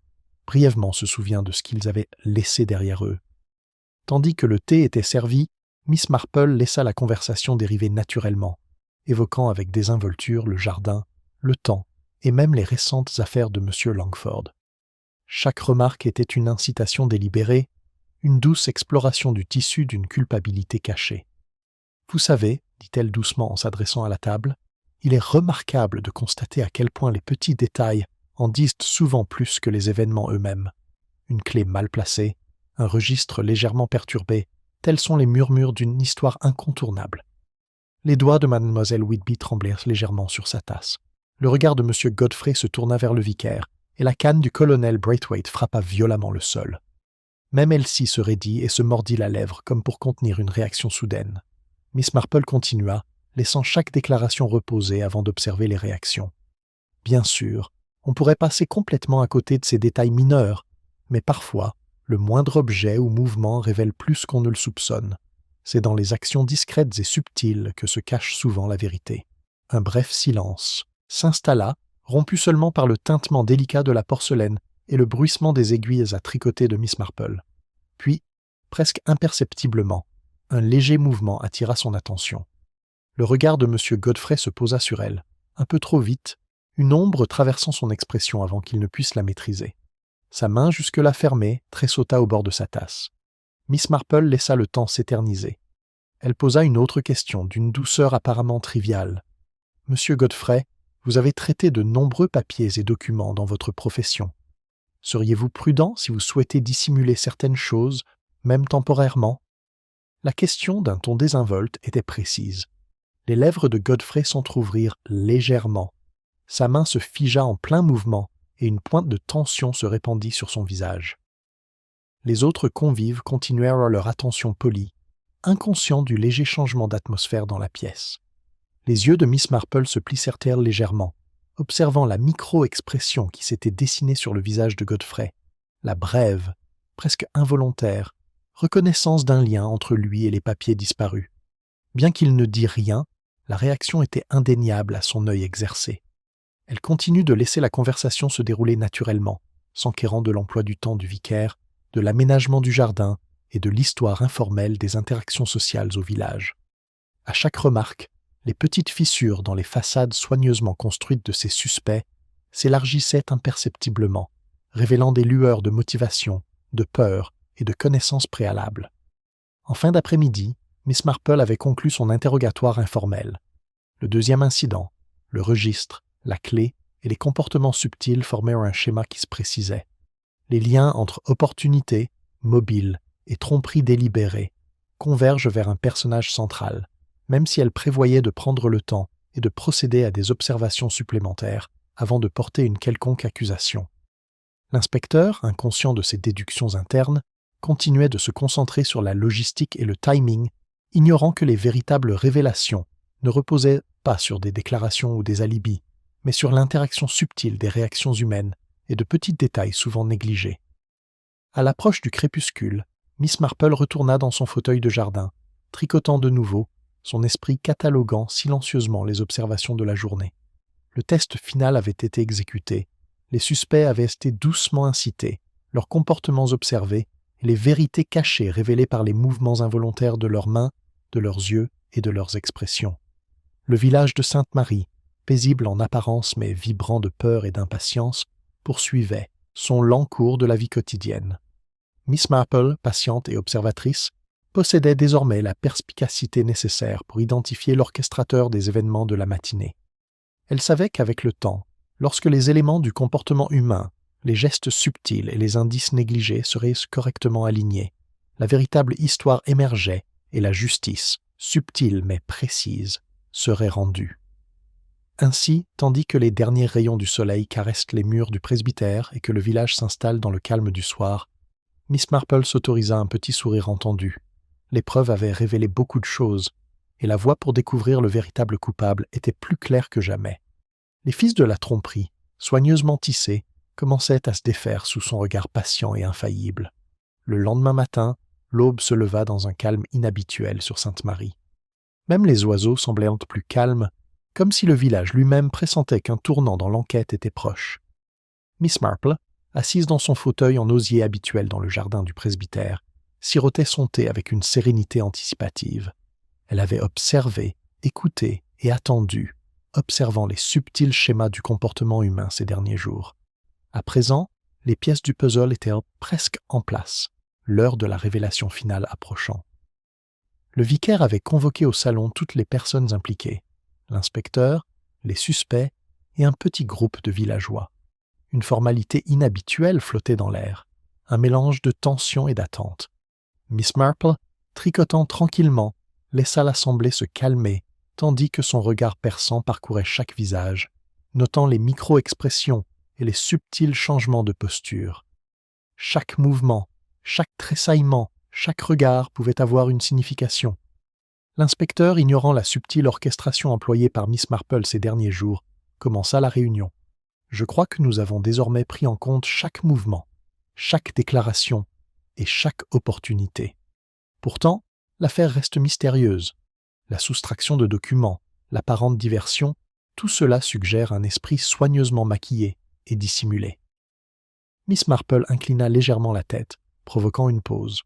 brièvement se souvient de ce qu'ils avaient laissé derrière eux. Tandis que le thé était servi, Miss Marple laissa la conversation dériver naturellement, évoquant avec désinvolture le jardin, le temps et même les récentes affaires de M. Langford. Chaque remarque était une incitation délibérée, une douce exploration du tissu d'une culpabilité cachée. « Vous savez, dit-elle doucement en s'adressant à la table, il est remarquable de constater à quel point les petits détails en disent souvent plus que les événements eux-mêmes. Une clé mal placée, un registre légèrement perturbé, tels sont les murmures d'une histoire incontournable. » Les doigts de Mademoiselle Whitby tremblèrent légèrement sur sa tasse. Le regard de M. Godfrey se tourna vers le vicaire, et la canne du colonel Braithwaite frappa violemment le sol. Même Elsie se raidit et se mordit la lèvre comme pour contenir une réaction soudaine. Miss Marple continua, laissant chaque déclaration reposer avant d'observer les réactions. Bien sûr, on pourrait passer complètement à côté de ces détails mineurs, mais parfois, le moindre objet ou mouvement révèle plus qu'on ne le soupçonne. C'est dans les actions discrètes et subtiles que se cache souvent la vérité. Un bref silence s'installa, rompu seulement par le tintement délicat de la porcelaine et le bruissement des aiguilles à tricoter de Miss Marple. Puis, presque imperceptiblement, un léger mouvement attira son attention. Le regard de M. Godfrey se posa sur elle, un peu trop vite, une ombre traversant son expression avant qu'il ne puisse la maîtriser. Sa main jusque-là fermée tressauta au bord de sa tasse. Miss Marple laissa le temps s'éterniser. Elle posa une autre question, d'une douceur apparemment triviale. « Monsieur Godfrey, vous avez traité de nombreux papiers et documents dans votre profession. Seriez-vous prudent si vous souhaitez dissimuler certaines choses, même temporairement ?» La question, d'un ton désinvolte, était précise. Les lèvres de Godfrey s'entr'ouvrirent légèrement. Sa main se figea en plein mouvement et une pointe de tension se répandit sur son visage. Les autres convives continuèrent leur attention polie, inconscients du léger changement d'atmosphère dans la pièce. Les yeux de Miss Marple se plissèrent légèrement, observant la micro-expression qui s'était dessinée sur le visage de Godfrey, la brève, presque involontaire, reconnaissance d'un lien entre lui et les papiers disparus. Bien qu'il ne dît rien, la réaction était indéniable à son œil exercé. Elle continue de laisser la conversation se dérouler naturellement, s'enquérant de l'emploi du temps du vicaire, de l'aménagement du jardin et de l'histoire informelle des interactions sociales au village. À chaque remarque, les petites fissures dans les façades soigneusement construites de ces suspects s'élargissaient imperceptiblement, révélant des lueurs de motivation, de peur et de connaissances préalables. En fin d'après-midi, Miss Marple avait conclu son interrogatoire informel. Le deuxième incident, le registre, la clé et les comportements subtils formèrent un schéma qui se précisait. Les liens entre opportunité, mobile et tromperie délibérée convergent vers un personnage central, même si elle prévoyait de prendre le temps et de procéder à des observations supplémentaires avant de porter une quelconque accusation. L'inspecteur, inconscient de ses déductions internes, continuait de se concentrer sur la logistique et le timing, ignorant que les véritables révélations ne reposaient pas sur des déclarations ou des alibis, mais sur l'interaction subtile des réactions humaines et de petits détails souvent négligés. À l'approche du crépuscule, Miss Marple retourna dans son fauteuil de jardin, tricotant de nouveau, son esprit cataloguant silencieusement les observations de la journée. Le test final avait été exécuté, les suspects avaient été doucement incités, leurs comportements observés et les vérités cachées révélées par les mouvements involontaires de leurs mains, de leurs yeux et de leurs expressions. Le village de Sainte-Marie, paisible en apparence mais vibrant de peur et d'impatience, poursuivait son lent cours de la vie quotidienne. Miss Marple, patiente et observatrice, possédait désormais la perspicacité nécessaire pour identifier l'orchestrateur des événements de la matinée. Elle savait qu'avec le temps, lorsque les éléments du comportement humain, les gestes subtils et les indices négligés seraient correctement alignés, la véritable histoire émergeait et la justice, subtile mais précise, serait rendue. Ainsi, tandis que les derniers rayons du soleil caressent les murs du presbytère et que le village s'installe dans le calme du soir, Miss Marple s'autorisa un petit sourire entendu. L'épreuve avait révélé beaucoup de choses, et la voie pour découvrir le véritable coupable était plus claire que jamais. Les fils de la tromperie, soigneusement tissés, commençaient à se défaire sous son regard patient et infaillible. Le lendemain matin, l'aube se leva dans un calme inhabituel sur Sainte-Marie. Même les oiseaux semblaient plus calmes, comme si le village lui-même pressentait qu'un tournant dans l'enquête était proche. Miss Marple, assise dans son fauteuil en osier habituel dans le jardin du presbytère, sirotait son thé avec une sérénité anticipative. Elle avait observé, écouté et attendu, observant les subtils schémas du comportement humain ces derniers jours. À présent, les pièces du puzzle étaient presque en place, l'heure de la révélation finale approchant. Le vicaire avait convoqué au salon toutes les personnes impliquées, l'inspecteur, les suspects et un petit groupe de villageois. Une formalité inhabituelle flottait dans l'air, un mélange de tension et d'attente. Miss Marple, tricotant tranquillement, laissa l'assemblée se calmer, tandis que son regard perçant parcourait chaque visage, notant les micro-expressions et les subtils changements de posture. Chaque mouvement, chaque tressaillement, chaque regard pouvait avoir une signification. L'inspecteur, ignorant la subtile orchestration employée par Miss Marple ces derniers jours, commença la réunion. « Je crois que nous avons désormais pris en compte chaque mouvement, chaque déclaration et chaque opportunité. Pourtant, l'affaire reste mystérieuse. La soustraction de documents, l'apparente diversion, tout cela suggère un esprit soigneusement maquillé et dissimulé. » Miss Marple inclina légèrement la tête, provoquant une pause.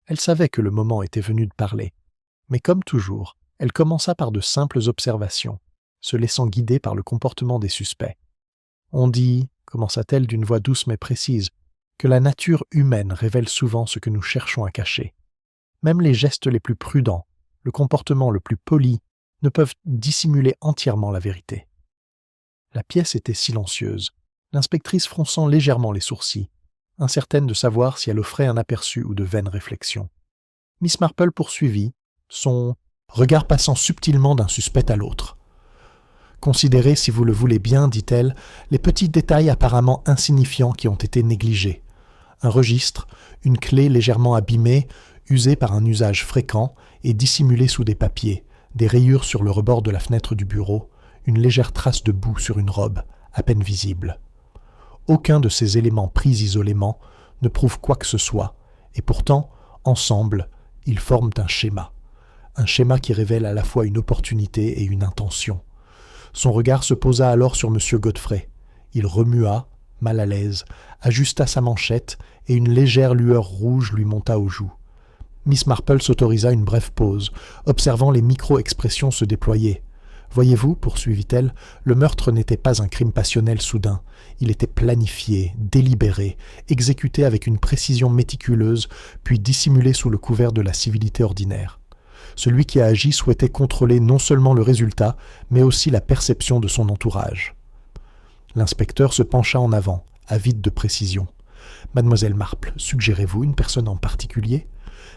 Elle savait que le moment était venu de parler. Mais comme toujours, elle commença par de simples observations, se laissant guider par le comportement des suspects. « On dit, commença-t-elle d'une voix douce mais précise, que la nature humaine révèle souvent ce que nous cherchons à cacher. Même les gestes les plus prudents, le comportement le plus poli, ne peuvent dissimuler entièrement la vérité. » La pièce était silencieuse, l'inspectrice fronçant légèrement les sourcils, incertaine de savoir si elle offrait un aperçu ou de vaines réflexions. Miss Marple poursuivit, son regard passant subtilement d'un suspect à l'autre. « Considérez, si vous le voulez bien, dit-elle, les petits détails apparemment insignifiants qui ont été négligés. Un registre, une clé légèrement abîmée, usée par un usage fréquent et dissimulée sous des papiers, des rayures sur le rebord de la fenêtre du bureau, une légère trace de boue sur une robe, à peine visible. Aucun de ces éléments pris isolément ne prouve quoi que ce soit, et pourtant, ensemble, ils forment un schéma qui révèle à la fois une opportunité et une intention. Son regard se posa alors sur M. Godfrey. Il remua, mal à l'aise, ajusta sa manchette, et une légère lueur rouge lui monta aux joues. Miss Marple s'autorisa une brève pause, observant les micro-expressions se déployer. « Voyez-vous, poursuivit-elle, le meurtre n'était pas un crime passionnel soudain. Il était planifié, délibéré, exécuté avec une précision méticuleuse, puis dissimulé sous le couvert de la civilité ordinaire. Celui qui a agi souhaitait contrôler non seulement le résultat, mais aussi la perception de son entourage. » L'inspecteur se pencha en avant, avide de précision. « Mademoiselle Marple, suggérez-vous une personne en particulier ?»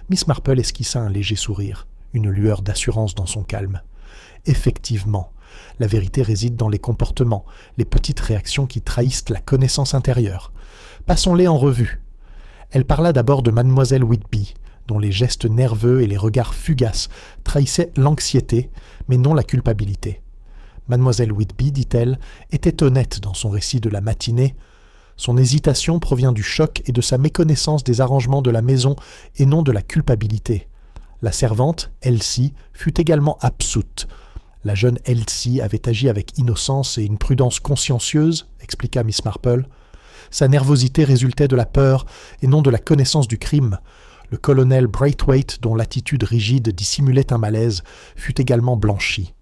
Miss Marple esquissa un léger sourire, une lueur d'assurance dans son calme. « Effectivement, la vérité réside dans les comportements, les petites réactions qui trahissent la connaissance intérieure. Passons-les en revue. » Elle parla d'abord de mademoiselle Whitby, dont les gestes nerveux et les regards fugaces trahissaient l'anxiété, mais non la culpabilité. Mademoiselle Whitby, dit-elle, était honnête dans son récit de la matinée. Son hésitation provient du choc et de sa méconnaissance des arrangements de la maison et non de la culpabilité. La servante, Elsie, fut également absoute. La jeune Elsie avait agi avec innocence et une prudence consciencieuse, expliqua Miss Marple. Sa nervosité résultait de la peur et non de la connaissance du crime. Le colonel Braithwaite, dont l'attitude rigide dissimulait un malaise, fut également blanchi.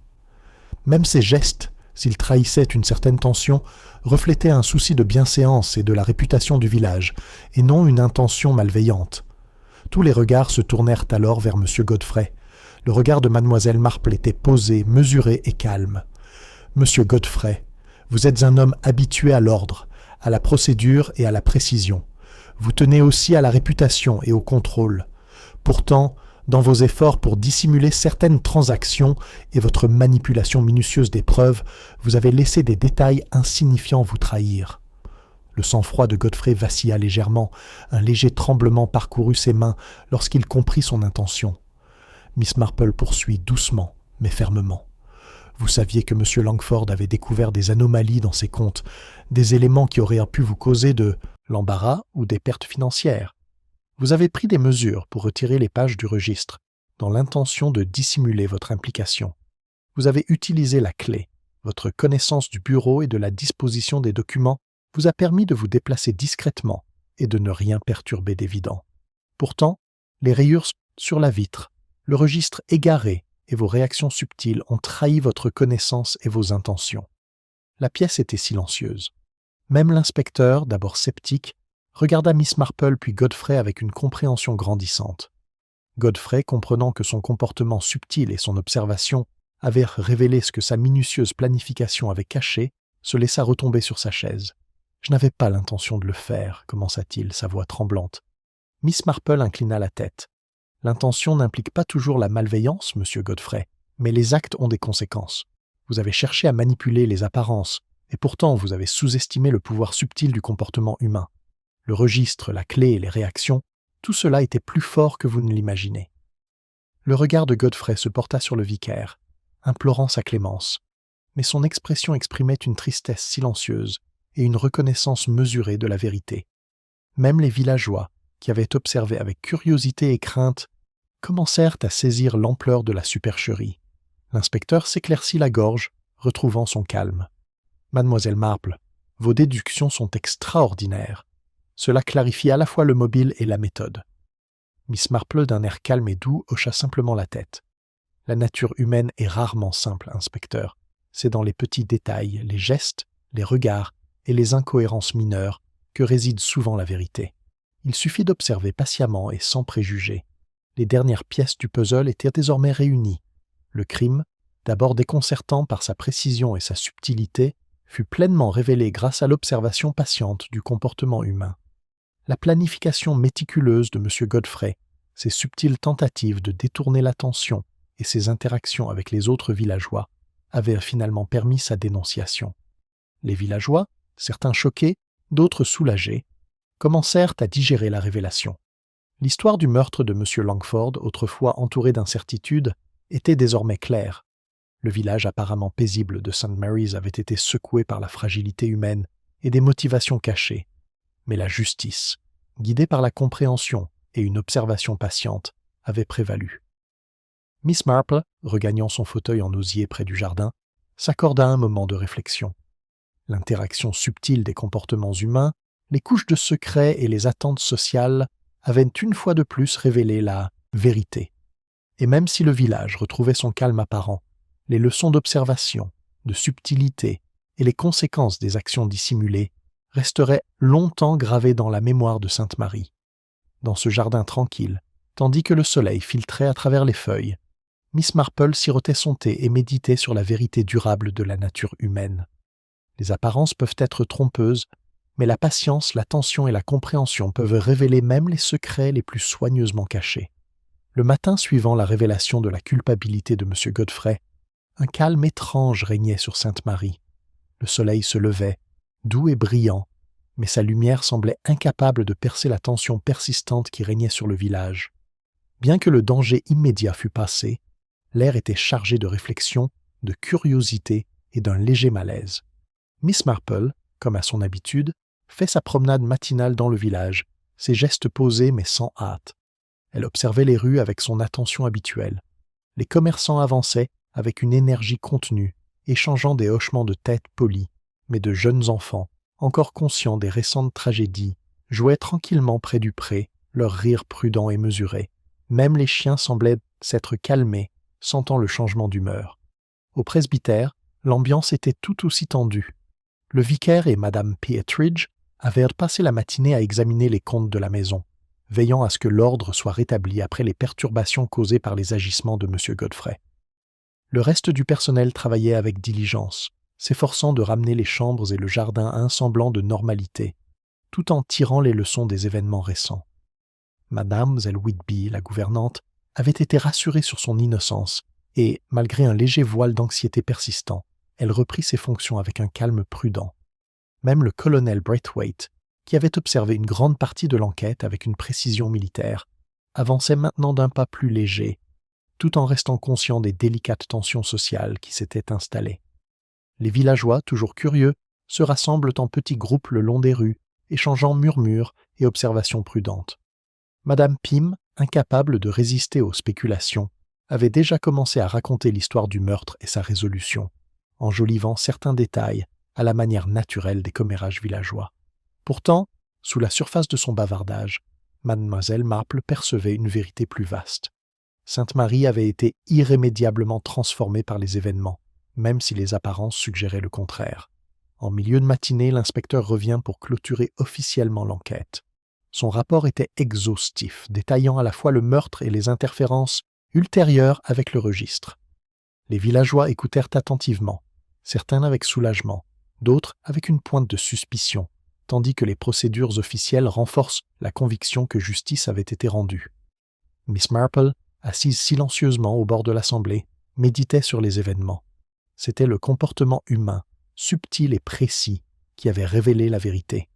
Même ses gestes, s'ils trahissaient une certaine tension, reflétaient un souci de bienséance et de la réputation du village, et non une intention malveillante. Tous les regards se tournèrent alors vers M. Godfrey. Le regard de mademoiselle Marple était posé, mesuré et calme. « Monsieur Godfrey, vous êtes un homme habitué à l'ordre, à la procédure et à la précision. Vous tenez aussi à la réputation et au contrôle. Pourtant, dans vos efforts pour dissimuler certaines transactions et votre manipulation minutieuse des preuves, vous avez laissé des détails insignifiants vous trahir. » Le sang-froid de Godfrey vacilla légèrement, un léger tremblement parcourut ses mains lorsqu'il comprit son intention. Miss Marple poursuit doucement, mais fermement. « Vous saviez que M. Langford avait découvert des anomalies dans ses comptes, des éléments qui auraient pu vous causer de l'embarras ou des pertes financières. Vous avez pris des mesures pour retirer les pages du registre, dans l'intention de dissimuler votre implication. Vous avez utilisé la clé. Votre connaissance du bureau et de la disposition des documents vous a permis de vous déplacer discrètement et de ne rien perturber d'évident. Pourtant, les rayures sur la vitre, le registre égaré et vos réactions subtiles ont trahi votre connaissance et vos intentions. » La pièce était silencieuse. Même l'inspecteur, d'abord sceptique, regarda Miss Marple puis Godfrey avec une compréhension grandissante. Godfrey, comprenant que son comportement subtil et son observation avaient révélé ce que sa minutieuse planification avait caché, se laissa retomber sur sa chaise. « Je n'avais pas l'intention de le faire, » commença-t-il, sa voix tremblante. Miss Marple inclina la tête. « L'intention n'implique pas toujours la malveillance, monsieur Godfrey, mais les actes ont des conséquences. Vous avez cherché à manipuler les apparences, et pourtant vous avez sous-estimé le pouvoir subtil du comportement humain. Le registre, la clé et les réactions, tout cela était plus fort que vous ne l'imaginez. » Le regard de Godfrey se porta sur le vicaire, implorant sa clémence, mais son expression exprimait une tristesse silencieuse et une reconnaissance mesurée de la vérité. Même les villageois, qui avaient observé avec curiosité et crainte, commencèrent à saisir l'ampleur de la supercherie. L'inspecteur s'éclaircit la gorge, retrouvant son calme. « Mademoiselle Marple, vos déductions sont extraordinaires. Cela clarifie à la fois le mobile et la méthode. » Miss Marple, d'un air calme et doux, hocha simplement la tête. « La nature humaine est rarement simple, inspecteur. C'est dans les petits détails, les gestes, les regards et les incohérences mineures que réside souvent la vérité. Il suffit d'observer patiemment et sans préjugés. Les dernières pièces du puzzle étaient désormais réunies. Le crime, d'abord déconcertant par sa précision et sa subtilité, fut pleinement révélé grâce à l'observation patiente du comportement humain. La planification méticuleuse de M. Godfrey, ses subtiles tentatives de détourner l'attention et ses interactions avec les autres villageois avaient finalement permis sa dénonciation. Les villageois, certains choqués, d'autres soulagés, commencèrent à digérer la révélation. L'histoire du meurtre de M. Langford, autrefois entouré d'incertitudes, était désormais claire. Le village apparemment paisible de St. Mary's avait été secoué par la fragilité humaine et des motivations cachées. Mais la justice, guidée par la compréhension et une observation patiente, avait prévalu. Miss Marple, regagnant son fauteuil en osier près du jardin, s'accorda un moment de réflexion. L'interaction subtile des comportements humains, les couches de secrets et les attentes sociales avaient une fois de plus révélé la vérité. Et même si le village retrouvait son calme apparent, les leçons d'observation, de subtilité et les conséquences des actions dissimulées resteraient longtemps gravées dans la mémoire de Sainte Marie. Dans ce jardin tranquille, tandis que le soleil filtrait à travers les feuilles, Miss Marple sirotait son thé et méditait sur la vérité durable de la nature humaine. Les apparences peuvent être trompeuses, mais la patience, l'attention et la compréhension peuvent révéler même les secrets les plus soigneusement cachés. Le matin suivant la révélation de la culpabilité de M. Godfrey, un calme étrange régnait sur Sainte-Marie. Le soleil se levait, doux et brillant, mais sa lumière semblait incapable de percer la tension persistante qui régnait sur le village. Bien que le danger immédiat fût passé, l'air était chargé de réflexion, de curiosité et d'un léger malaise. Miss Marple, comme à son habitude, fait sa promenade matinale dans le village, ses gestes posés mais sans hâte. Elle observait les rues avec son attention habituelle. Les commerçants avançaient avec une énergie contenue, échangeant des hochements de tête polis, mais de jeunes enfants, encore conscients des récentes tragédies, jouaient tranquillement près du pré, leur rire prudent et mesuré. Même les chiens semblaient s'être calmés, sentant le changement d'humeur. Au presbytère, l'ambiance était tout aussi tendue. Le vicaire et Madame Peatridge avaient passé la matinée à examiner les comptes de la maison, veillant à ce que l'ordre soit rétabli après les perturbations causées par les agissements de M. Godfrey. Le reste du personnel travaillait avec diligence, s'efforçant de ramener les chambres et le jardin à un semblant de normalité, tout en tirant les leçons des événements récents. Mademoiselle Whitby, la gouvernante, avait été rassurée sur son innocence et, malgré un léger voile d'anxiété persistant, elle reprit ses fonctions avec un calme prudent. Même le colonel Braithwaite, qui avait observé une grande partie de l'enquête avec une précision militaire, avançait maintenant d'un pas plus léger, tout en restant conscient des délicates tensions sociales qui s'étaient installées. Les villageois, toujours curieux, se rassemblent en petits groupes le long des rues, échangeant murmures et observations prudentes. Madame Pym, incapable de résister aux spéculations, avait déjà commencé à raconter l'histoire du meurtre et sa résolution, enjolivant certains détails à la manière naturelle des commérages villageois. Pourtant, sous la surface de son bavardage, Mademoiselle Marple percevait une vérité plus vaste. Sainte-Marie avait été irrémédiablement transformée par les événements, même si les apparences suggéraient le contraire. En milieu de matinée, l'inspecteur revient pour clôturer officiellement l'enquête. Son rapport était exhaustif, détaillant à la fois le meurtre et les interférences ultérieures avec le registre. Les villageois écoutèrent attentivement, certains avec soulagement, d'autres avec une pointe de suspicion, tandis que les procédures officielles renforcent la conviction que justice avait été rendue. Miss Marple, assise silencieusement au bord de l'assemblée, méditait sur les événements. C'était le comportement humain, subtil et précis, qui avait révélé la vérité.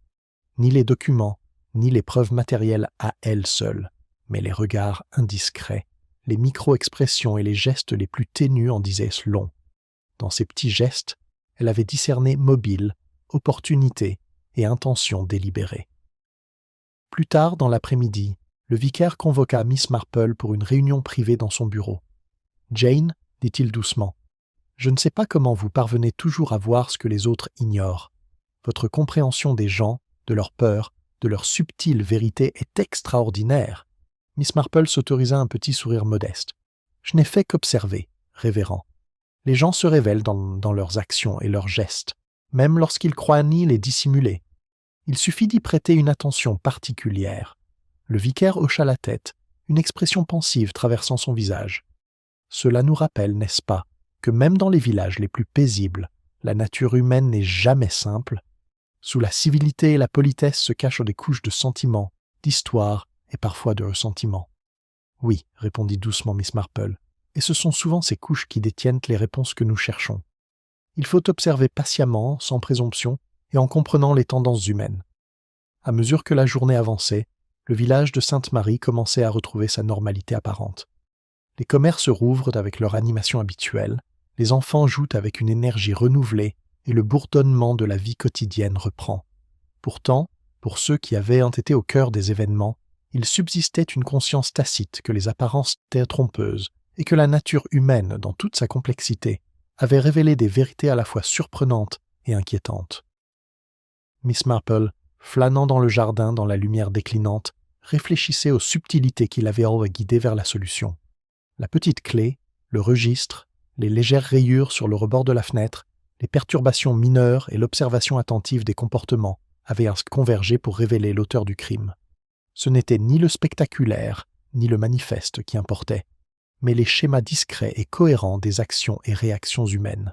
Ni les documents, ni les preuves matérielles à elles seules, mais les regards indiscrets, les micro-expressions et les gestes les plus ténus en disaient long. Dans ces petits gestes, elle avait discerné mobile, opportunité et intention délibérée. Plus tard dans l'après-midi, le vicaire convoqua Miss Marple pour une réunion privée dans son bureau. « Jane, dit-il doucement, je ne sais pas comment vous parvenez toujours à voir ce que les autres ignorent. Votre compréhension des gens, de leurs peurs, de leur subtile vérité est extraordinaire. » Miss Marple s'autorisa un petit sourire modeste. « Je n'ai fait qu'observer, révérend. Les gens se révèlent dans leurs actions et leurs gestes, même lorsqu'ils croient ni les dissimuler. Il suffit d'y prêter une attention particulière. » Le vicaire hocha la tête, une expression pensive traversant son visage. « Cela nous rappelle, n'est-ce pas, que même dans les villages les plus paisibles, la nature humaine n'est jamais simple. Sous la civilité et la politesse se cachent des couches de sentiments, d'histoire et parfois de ressentiment. »« Oui, répondit doucement Miss Marple, et ce sont souvent ces couches qui détiennent les réponses que nous cherchons. Il faut observer patiemment, sans présomption, et en comprenant les tendances humaines. » À mesure que la journée avançait, le village de Sainte-Marie commençait à retrouver sa normalité apparente. Les commerces rouvrent avec leur animation habituelle, les enfants jouent avec une énergie renouvelée et le bourdonnement de la vie quotidienne reprend. Pourtant, pour ceux qui avaient été au cœur des événements, il subsistait une conscience tacite que les apparences étaient trompeuses et que la nature humaine, dans toute sa complexité, avait révélé des vérités à la fois surprenantes et inquiétantes. Miss Marple, flânant dans le jardin dans la lumière déclinante, réfléchissait aux subtilités qui l'avaient guidée vers la solution. La petite clé, le registre, les légères rayures sur le rebord de la fenêtre, les perturbations mineures et l'observation attentive des comportements avaient convergé pour révéler l'auteur du crime. Ce n'était ni le spectaculaire, ni le manifeste qui importait, mais les schémas discrets et cohérents des actions et réactions humaines.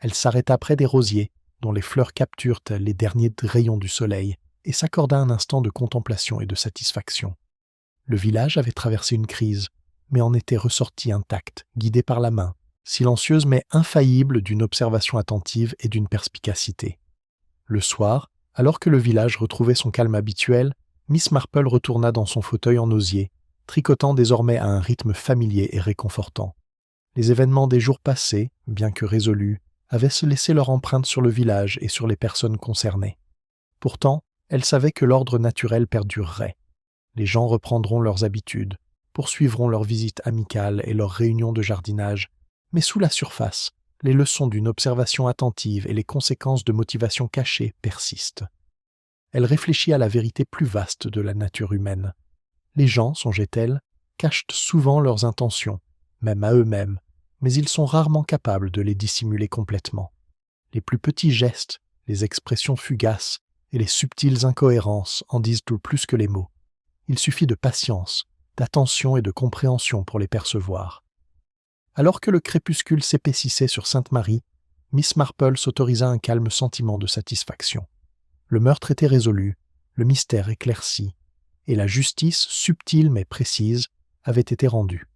Elle s'arrêta près des rosiers, dont les fleurs capturent les derniers rayons du soleil, et s'accorda un instant de contemplation et de satisfaction. Le village avait traversé une crise, mais en était ressorti intact, guidé par la main, silencieuse mais infaillible d'une observation attentive et d'une perspicacité. Le soir, alors que le village retrouvait son calme habituel, Miss Marple retourna dans son fauteuil en osier, tricotant désormais à un rythme familier et réconfortant. Les événements des jours passés, bien que résolus, avaient laissé leur empreinte sur le village et sur les personnes concernées. Pourtant, elle savait que l'ordre naturel perdurerait. Les gens reprendront leurs habitudes, poursuivront leurs visites amicales et leurs réunions de jardinage, mais sous la surface, les leçons d'une observation attentive et les conséquences de motivations cachées persistent. Elle réfléchit à la vérité plus vaste de la nature humaine. Les gens, songeait-elle, cachent souvent leurs intentions, même à eux-mêmes, mais ils sont rarement capables de les dissimuler complètement. Les plus petits gestes, les expressions fugaces et les subtiles incohérences en disent tout plus que les mots. Il suffit de patience, d'attention et de compréhension pour les percevoir. Alors que le crépuscule s'épaississait sur Sainte-Marie, Miss Marple s'autorisa un calme sentiment de satisfaction. Le meurtre était résolu, le mystère éclairci, et la justice, subtile mais précise, avait été rendue.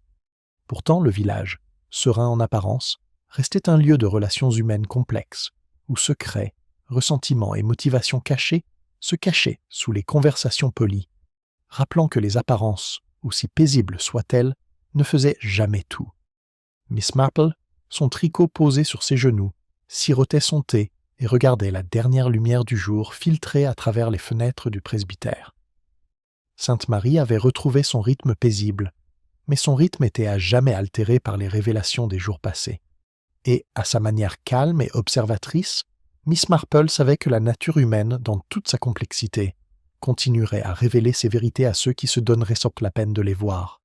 Pourtant, le village, serein en apparence, restait un lieu de relations humaines complexes, où secrets, ressentiments et motivations cachées se cachaient sous les conversations polies, rappelant que les apparences, aussi paisibles soient-elles, ne faisaient jamais tout. Miss Marple, son tricot posé sur ses genoux, sirotait son thé et regardait la dernière lumière du jour filtrer à travers les fenêtres du presbytère. Sainte-Marie avait retrouvé son rythme paisible, mais son rythme était à jamais altéré par les révélations des jours passés. Et, à sa manière calme et observatrice, Miss Marple savait que la nature humaine, dans toute sa complexité, continuerait à révéler ses vérités à ceux qui se donneraient la peine de les voir.